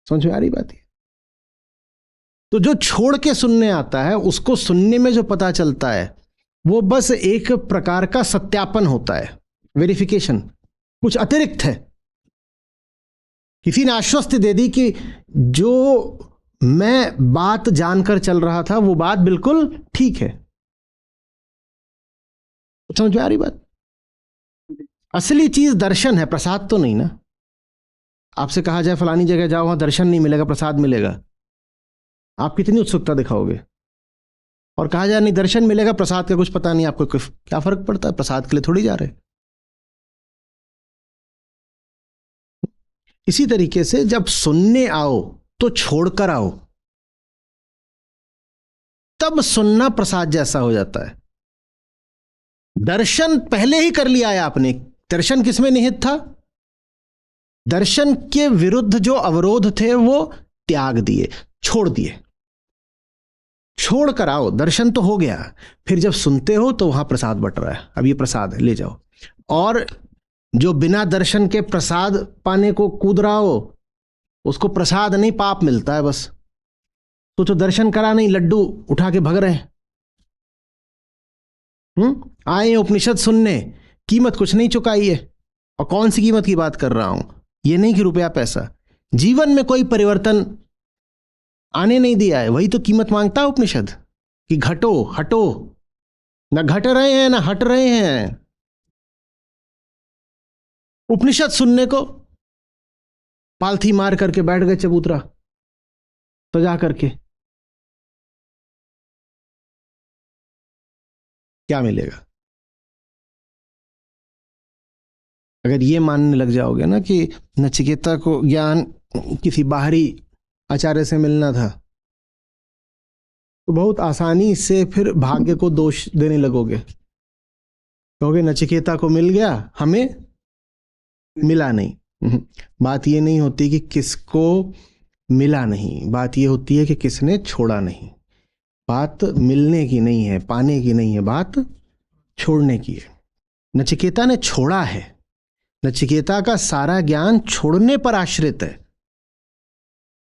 समझ में आ रही बात है? तो जो छोड़ के सुनने आता है उसको सुनने में जो पता चलता है वो बस एक प्रकार का सत्यापन होता है, वेरिफिकेशन, कुछ अतिरिक्त है। किसी ने आश्वस्ति दे दी कि जो मैं बात जानकर चल रहा था वो बात बिल्कुल ठीक है। समझ में आ रही बात? असली चीज दर्शन है, प्रसाद तो नहीं ना। आपसे कहा जाए फलानी जगह जाओ, वहां दर्शन नहीं मिलेगा, प्रसाद मिलेगा, आप कितनी उत्सुकता दिखाओगे? और कहा जाए नहीं दर्शन मिलेगा, प्रसाद का कुछ पता नहीं, आपको क्या फर्क पड़ता है? प्रसाद के लिए थोड़ी जा रहे। इसी तरीके से जब सुनने आओ तो छोड़कर आओ, तब सुनना प्रसाद जैसा हो जाता है। दर्शन पहले ही कर लिया है आपने। दर्शन किसमें निहित था? दर्शन के विरुद्ध जो अवरोध थे वो त्याग दिए, छोड़ दिए। छोड़ कर आओ, दर्शन तो हो गया, फिर जब सुनते हो तो वहां प्रसाद बट रहा है, अब ये प्रसाद है, ले जाओ। और जो बिना दर्शन के प्रसाद पाने को कूद रहा हो उसको प्रसाद नहीं पाप मिलता है बस। तो दर्शन करा नहीं, लड्डू उठा के भग रहे हैं। आए उपनिषद सुनने, कीमत कुछ नहीं चुकाई है। और कौन सी कीमत की बात कर रहा हूं? ये नहीं कि रुपया पैसा, जीवन में कोई परिवर्तन आने नहीं दिया है, वही तो कीमत मांगता है उपनिषद कि घटो हटो। ना घट रहे हैं ना हट रहे हैं। उपनिषद सुनने को पालथी मार करके बैठ गए चबूतरा सजा करके, क्या मिलेगा? अगर ये मानने लग जाओगे ना कि नचिकेता को ज्ञान किसी बाहरी आचार्य से मिलना था, तो बहुत आसानी से फिर भाग्य को दोष देने लगोगे। कहोगे नचिकेता को मिल गया, हमें मिला नहीं। बात ये नहीं होती कि किसको मिला नहीं, बात ये होती है कि किसने छोड़ा नहीं। बात मिलने की नहीं है, पाने की नहीं है, बात छोड़ने की है। नचिकेता ने छोड़ा है। नचिकेता का सारा ज्ञान छोड़ने पर आश्रित है।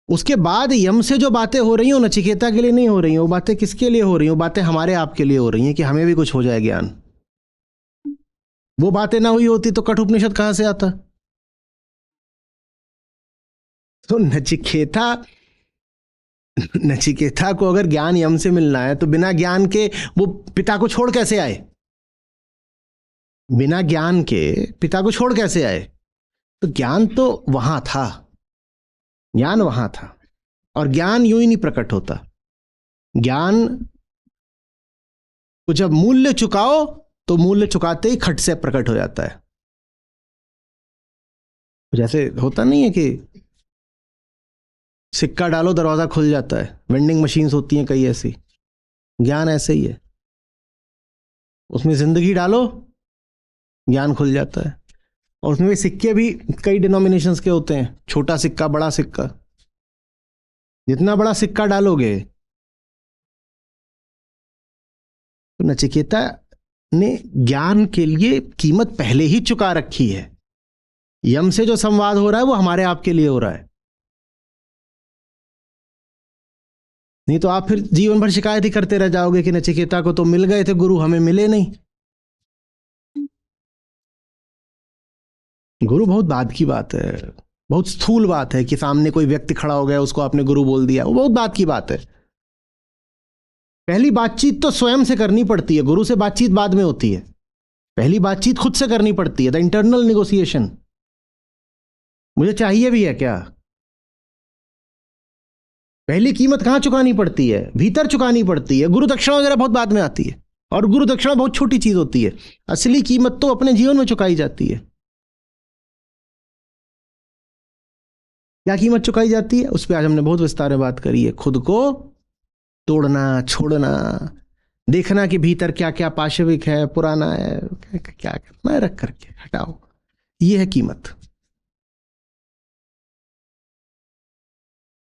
उसके बाद यम से जो बातें हो रही हैं नचिकेता के लिए नहीं हो रही हैं, वो बातें किसके लिए हो रही हैं? वो बातें हमारे आपके लिए हो रही हैं कि हमें भी कुछ हो जाए ज्ञान। वो बातें ना हुई होती तो कठोपनिषद कहां से आता? तो नचिकेता को अगर ज्ञान यम से मिलना है तो बिना ज्ञान के वो पिता को छोड़ कैसे आए? बिना ज्ञान के पिता को छोड़ कैसे आए? तो ज्ञान तो वहां था, ज्ञान वहां था। और ज्ञान यूं ही नहीं प्रकट होता। ज्ञान को जब मूल्य चुकाओ तो मूल्य चुकाते ही खट से प्रकट हो जाता है। जैसे होता नहीं है कि सिक्का डालो दरवाजा खुल जाता है, वेंडिंग मशीन्स होती हैं कई ऐसी। ज्ञान ऐसे ही है, उसमें जिंदगी डालो ज्ञान खुल जाता है। और उसमें भी सिक्के भी कई डिनोमिनेशंस के होते हैं, छोटा सिक्का बड़ा सिक्का। जितना बड़ा सिक्का डालोगे तो नचिकेता ने ज्ञान के लिए कीमत पहले ही चुका रखी है। यम से जो संवाद हो रहा है वो हमारे आपके लिए हो रहा है, नहीं तो आप फिर जीवन भर शिकायत ही करते रह जाओगे कि नचिकेता को तो मिल गए थे गुरु, हमें मिले नहीं। गुरु बहुत बाद की बात है, बहुत स्थूल बात है कि सामने कोई व्यक्ति खड़ा हो गया उसको आपने गुरु बोल दिया, वो बहुत बात की बात है। पहली बातचीत तो स्वयं से करनी पड़ती है, गुरु से बातचीत बाद में होती है। पहली बातचीत खुद से करनी पड़ती है, द इंटरनल निगोसिएशन। मुझे चाहिए भी है क्या, पहली कीमत कहां चुकानी पड़ती है, भीतर चुकानी पड़ती है। गुरु दक्षिणा वगैरह बहुत बाद में आती है, और गुरु दक्षिणा बहुत छोटी चीज होती है। असली कीमत तो अपने जीवन में चुकाई जाती है। क्या कीमत चुकाई जाती है, उस पर आज हमने बहुत विस्तार में बात करी है। खुद को तोड़ना, छोड़ना, देखना कि भीतर क्या क्या पाशविक है, पुराना है, क्या करना है, रख करके हटाओ, ये है कीमत।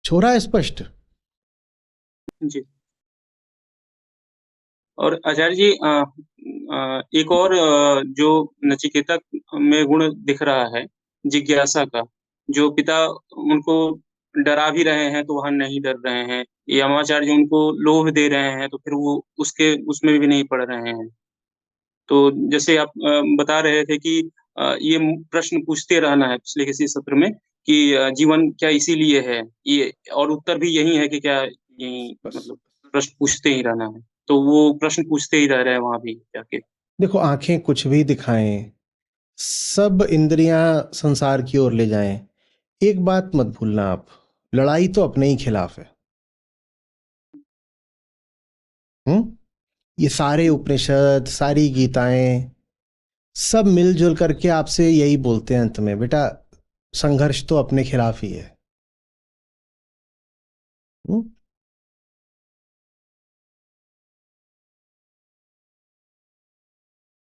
छोरा है स्पष्ट जी। और आचार्य जी एक और जो नचिकेता में गुण दिख रहा है, जिज्ञासा का, जो पिता उनको डरा भी रहे हैं तो वहां नहीं डर रहे हैं, यमाचार्य उनको लोभ दे रहे हैं तो फिर वो उसमें भी नहीं पड़ रहे हैं। तो जैसे आप बता रहे थे कि ये प्रश्न पूछते रहना है पिछले किसी सत्र में कि जीवन क्या इसीलिए है, ये और उत्तर भी यही है कि क्या यही, मतलब प्रश्न पूछते ही रहना है। तो वो प्रश्न पूछते ही रह रहे हैं वहां भी जाके। देखो, आंखें कुछ भी दिखाएं, सब इंद्रियां संसार की ओर ले जाएं, एक बात मत भूलना आप, लड़ाई तो अपने ही खिलाफ है। ये सारे उपनिषद, सारी गीताएं, सब मिलजुल करके आपसे यही बोलते हैं अंत में, बेटा संघर्ष तो अपने खिलाफ ही है।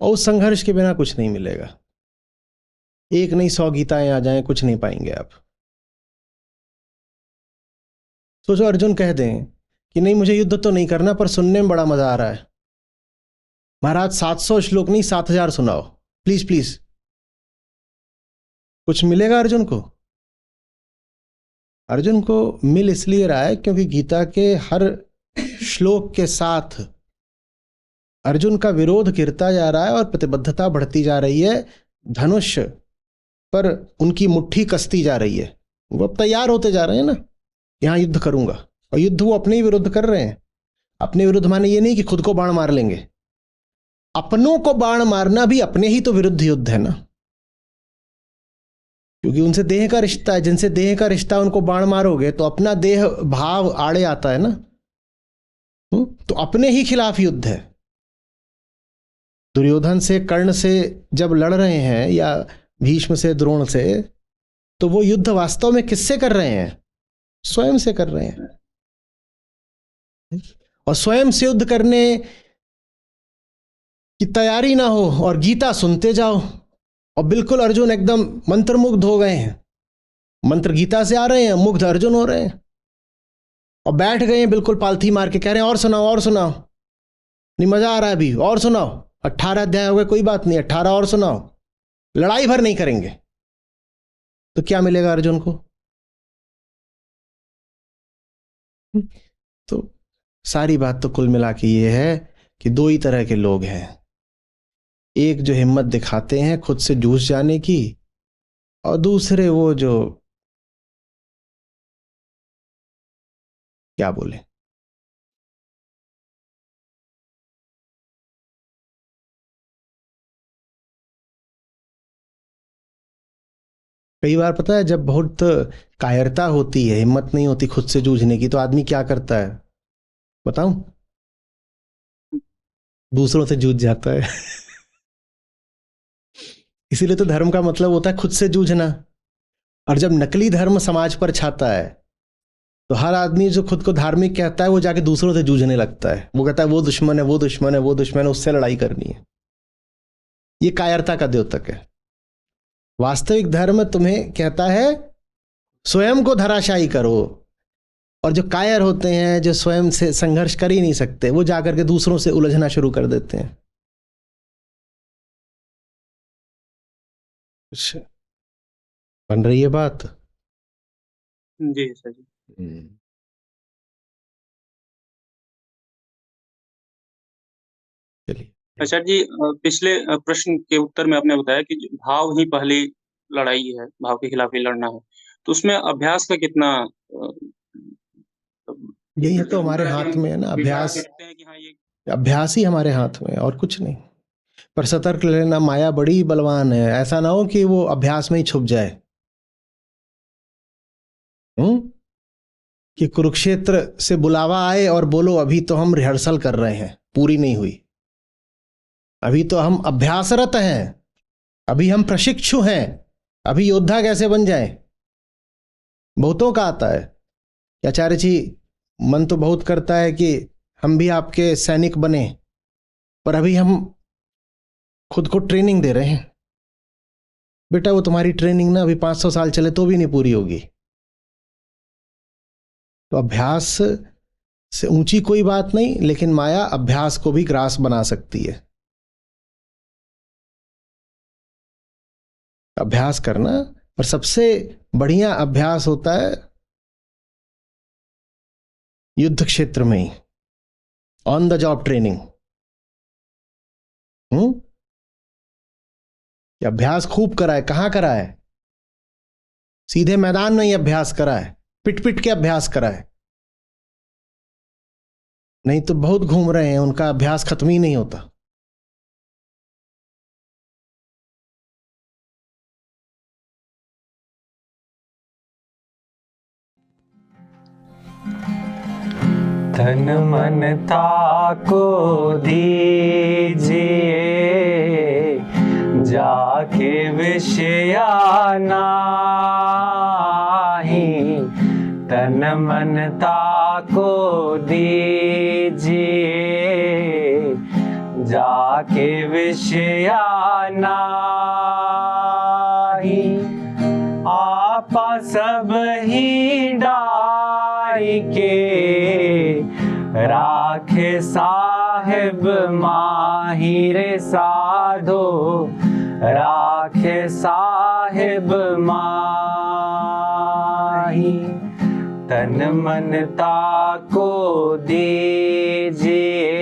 और उस संघर्ष के बिना कुछ नहीं मिलेगा। एक नहीं 100 गीताएं आ जाएं, कुछ नहीं पाएंगे आप। सोचो अर्जुन कह दें कि नहीं मुझे युद्ध तो नहीं करना, पर सुनने में बड़ा मजा आ रहा है, महाराज 700 श्लोक नहीं 7000 सुनाओ प्लीज प्लीज। कुछ मिलेगा अर्जुन को? अर्जुन को मिल इसलिए रहा है क्योंकि गीता के हर श्लोक के साथ अर्जुन का विरोध गिरता जा रहा है और प्रतिबद्धता बढ़ती जा रही है। धनुष पर उनकी मुट्ठी कसती जा रही है, वो अब तैयार होते जा रहे हैं ना, यहां युद्ध करूंगा। और युद्ध वो अपने ही विरुद्ध कर रहे हैं। अपने विरुद्ध माने ये नहीं कि खुद को बाण मार लेंगे, अपनों को बाण मारना भी अपने ही तो विरुद्ध युद्ध है ना, क्योंकि उनसे देह का रिश्ता है। जिनसे देह का रिश्ता उनको बाण मारोगे तो अपना देह भाव आड़े आता है ना। तो अपने ही खिलाफ युद्ध है। दुर्योधन से, कर्ण से जब लड़ रहे हैं या भीष्म से, द्रोण से, तो वो युद्ध वास्तव में किससे कर रहे हैं? स्वयं से कर रहे हैं। और स्वयं से युद्ध करने की तैयारी ना हो और गीता सुनते जाओ, और बिल्कुल अर्जुन एकदम मंत्रमुग्ध हो गए हैं, मंत्र गीता से आ रहे हैं, मुग्ध अर्जुन हो रहे हैं, और बैठ गए हैं बिल्कुल पालथी मार के, कह रहे हैं और सुनाओ और सुनाओ, नहीं मजा आ रहा है अभी, और सुनाओ। 18 अध्याय हो गए, कोई बात नहीं, 18 और सुनाओ, लड़ाई भर नहीं करेंगे। तो क्या मिलेगा अर्जुन को? तो सारी बात तो कुल मिला के ये है कि दो ही तरह के लोग हैं, एक जो हिम्मत दिखाते हैं खुद से जूझ जाने की, और दूसरे वो जो क्या बोले, कई बार पता है जब बहुत कायरता होती है, हिम्मत नहीं होती खुद से जूझने की, तो आदमी क्या करता है बताऊं? दूसरों से जूझ जाता है। इसीलिए तो धर्म का मतलब होता है खुद से जूझना। और जब नकली धर्म समाज पर छाता है तो हर आदमी जो खुद को धार्मिक कहता है वो जाके दूसरों से जूझने लगता है। वो कहता है वो दुश्मन है, वो दुश्मन है, वो दुश्मन है, उससे लड़ाई करनी है। ये कायरता का द्योतक है। वास्तविक धर्म तुम्हें कहता है स्वयं को धराशायी करो, और जो कायर होते हैं, जो स्वयं से संघर्ष कर ही नहीं सकते, वो जाकर के दूसरों से उलझना शुरू कर देते हैं। कुछ बन रही है बात? जी सर जी। चलिए। अच्छा जी, पिछले प्रश्न के उत्तर में आपने बताया कि भाव ही पहली लड़ाई है, भाव के खिलाफ ही लड़ना है। तो उसमें अभ्यास का कितना यही तो हमारे हाथ में है ना, अभ्यास। देखते हैं कि हाँ ये अभ्यास ही हमारे हाथ में है और कुछ नहीं। पर सतर्क रहना, माया बड़ी बलवान है, ऐसा ना हो कि वो अभ्यास में ही छुप जाए। कि कुरुक्षेत्र से बुलावा आए और बोलो अभी तो हम रिहर्सल कर रहे हैं, पूरी नहीं हुई, अभी तो हम अभ्यासरत हैं, अभी हम प्रशिक्षु हैं, अभी योद्धा कैसे बन जाए। बहुतों का आता है कि आचार्य जी मन तो बहुत करता है कि हम भी आपके सैनिक बने, पर अभी हम खुद को ट्रेनिंग दे रहे हैं। बेटा वो तुम्हारी ट्रेनिंग ना अभी 500 साल चले तो भी नहीं पूरी होगी। तो अभ्यास से ऊंची कोई बात नहीं, लेकिन माया अभ्यास को भी ग्रास बना सकती है। अभ्यास करना, और सबसे बढ़िया अभ्यास होता है युद्ध क्षेत्र में ही, ऑन द जॉब ट्रेनिंग। अभ्यास खूब करा है। कहां करा है? सीधे मैदान में ही अभ्यास करा है, पिट पिट के अभ्यास करा है। नहीं तो बहुत घूम रहे हैं, उनका अभ्यास खत्म ही नहीं होता। तन मन ताको दीजिए, जाके विषया नाही। तन मन ताको दीजिए, जाके विषया नाही। आपा सब ही डाई के, राखे साहिब माहिरे साधो, राखे साहिब माही। तन मन ताको दीजिए,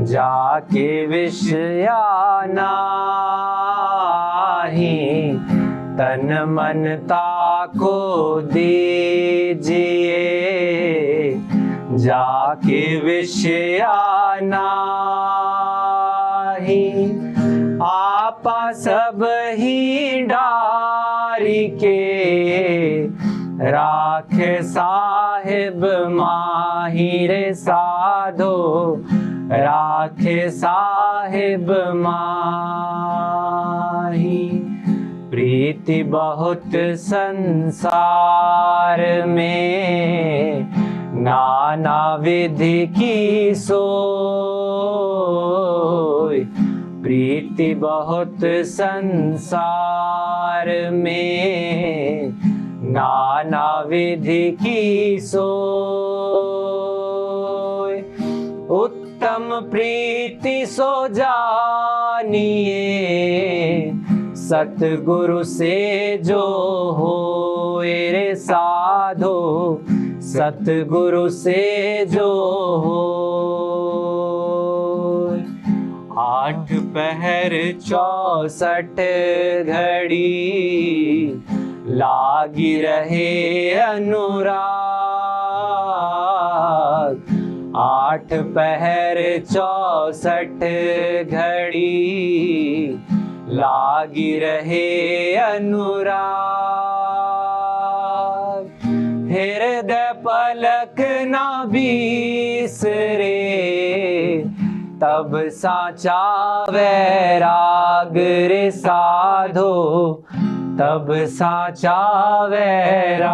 जाके विषया नाही। तन मन ताको दीजिए, जाके विषया नाही। आपा सब ही डारी के, राखे साहिब माहिरे साधो, राखे साहिब माही। प्रीति बहुत संसार में, नाना विधि की सोई। प्रीति बहुत संसार में, नाना विधि की सोई। उत्तम प्रीति सो जानिए, सतगुरु से जो होए रे साधो, सतगुरु से जो होए। 8 पहर 64 घड़ी, लागी रहे अनुराग। 8 पहर 64 घड़ी, लागी रहे अनुराग। हृदय पलक ना बिसरे, तब साचा वैराग रे साधो, तब साचा वैराग।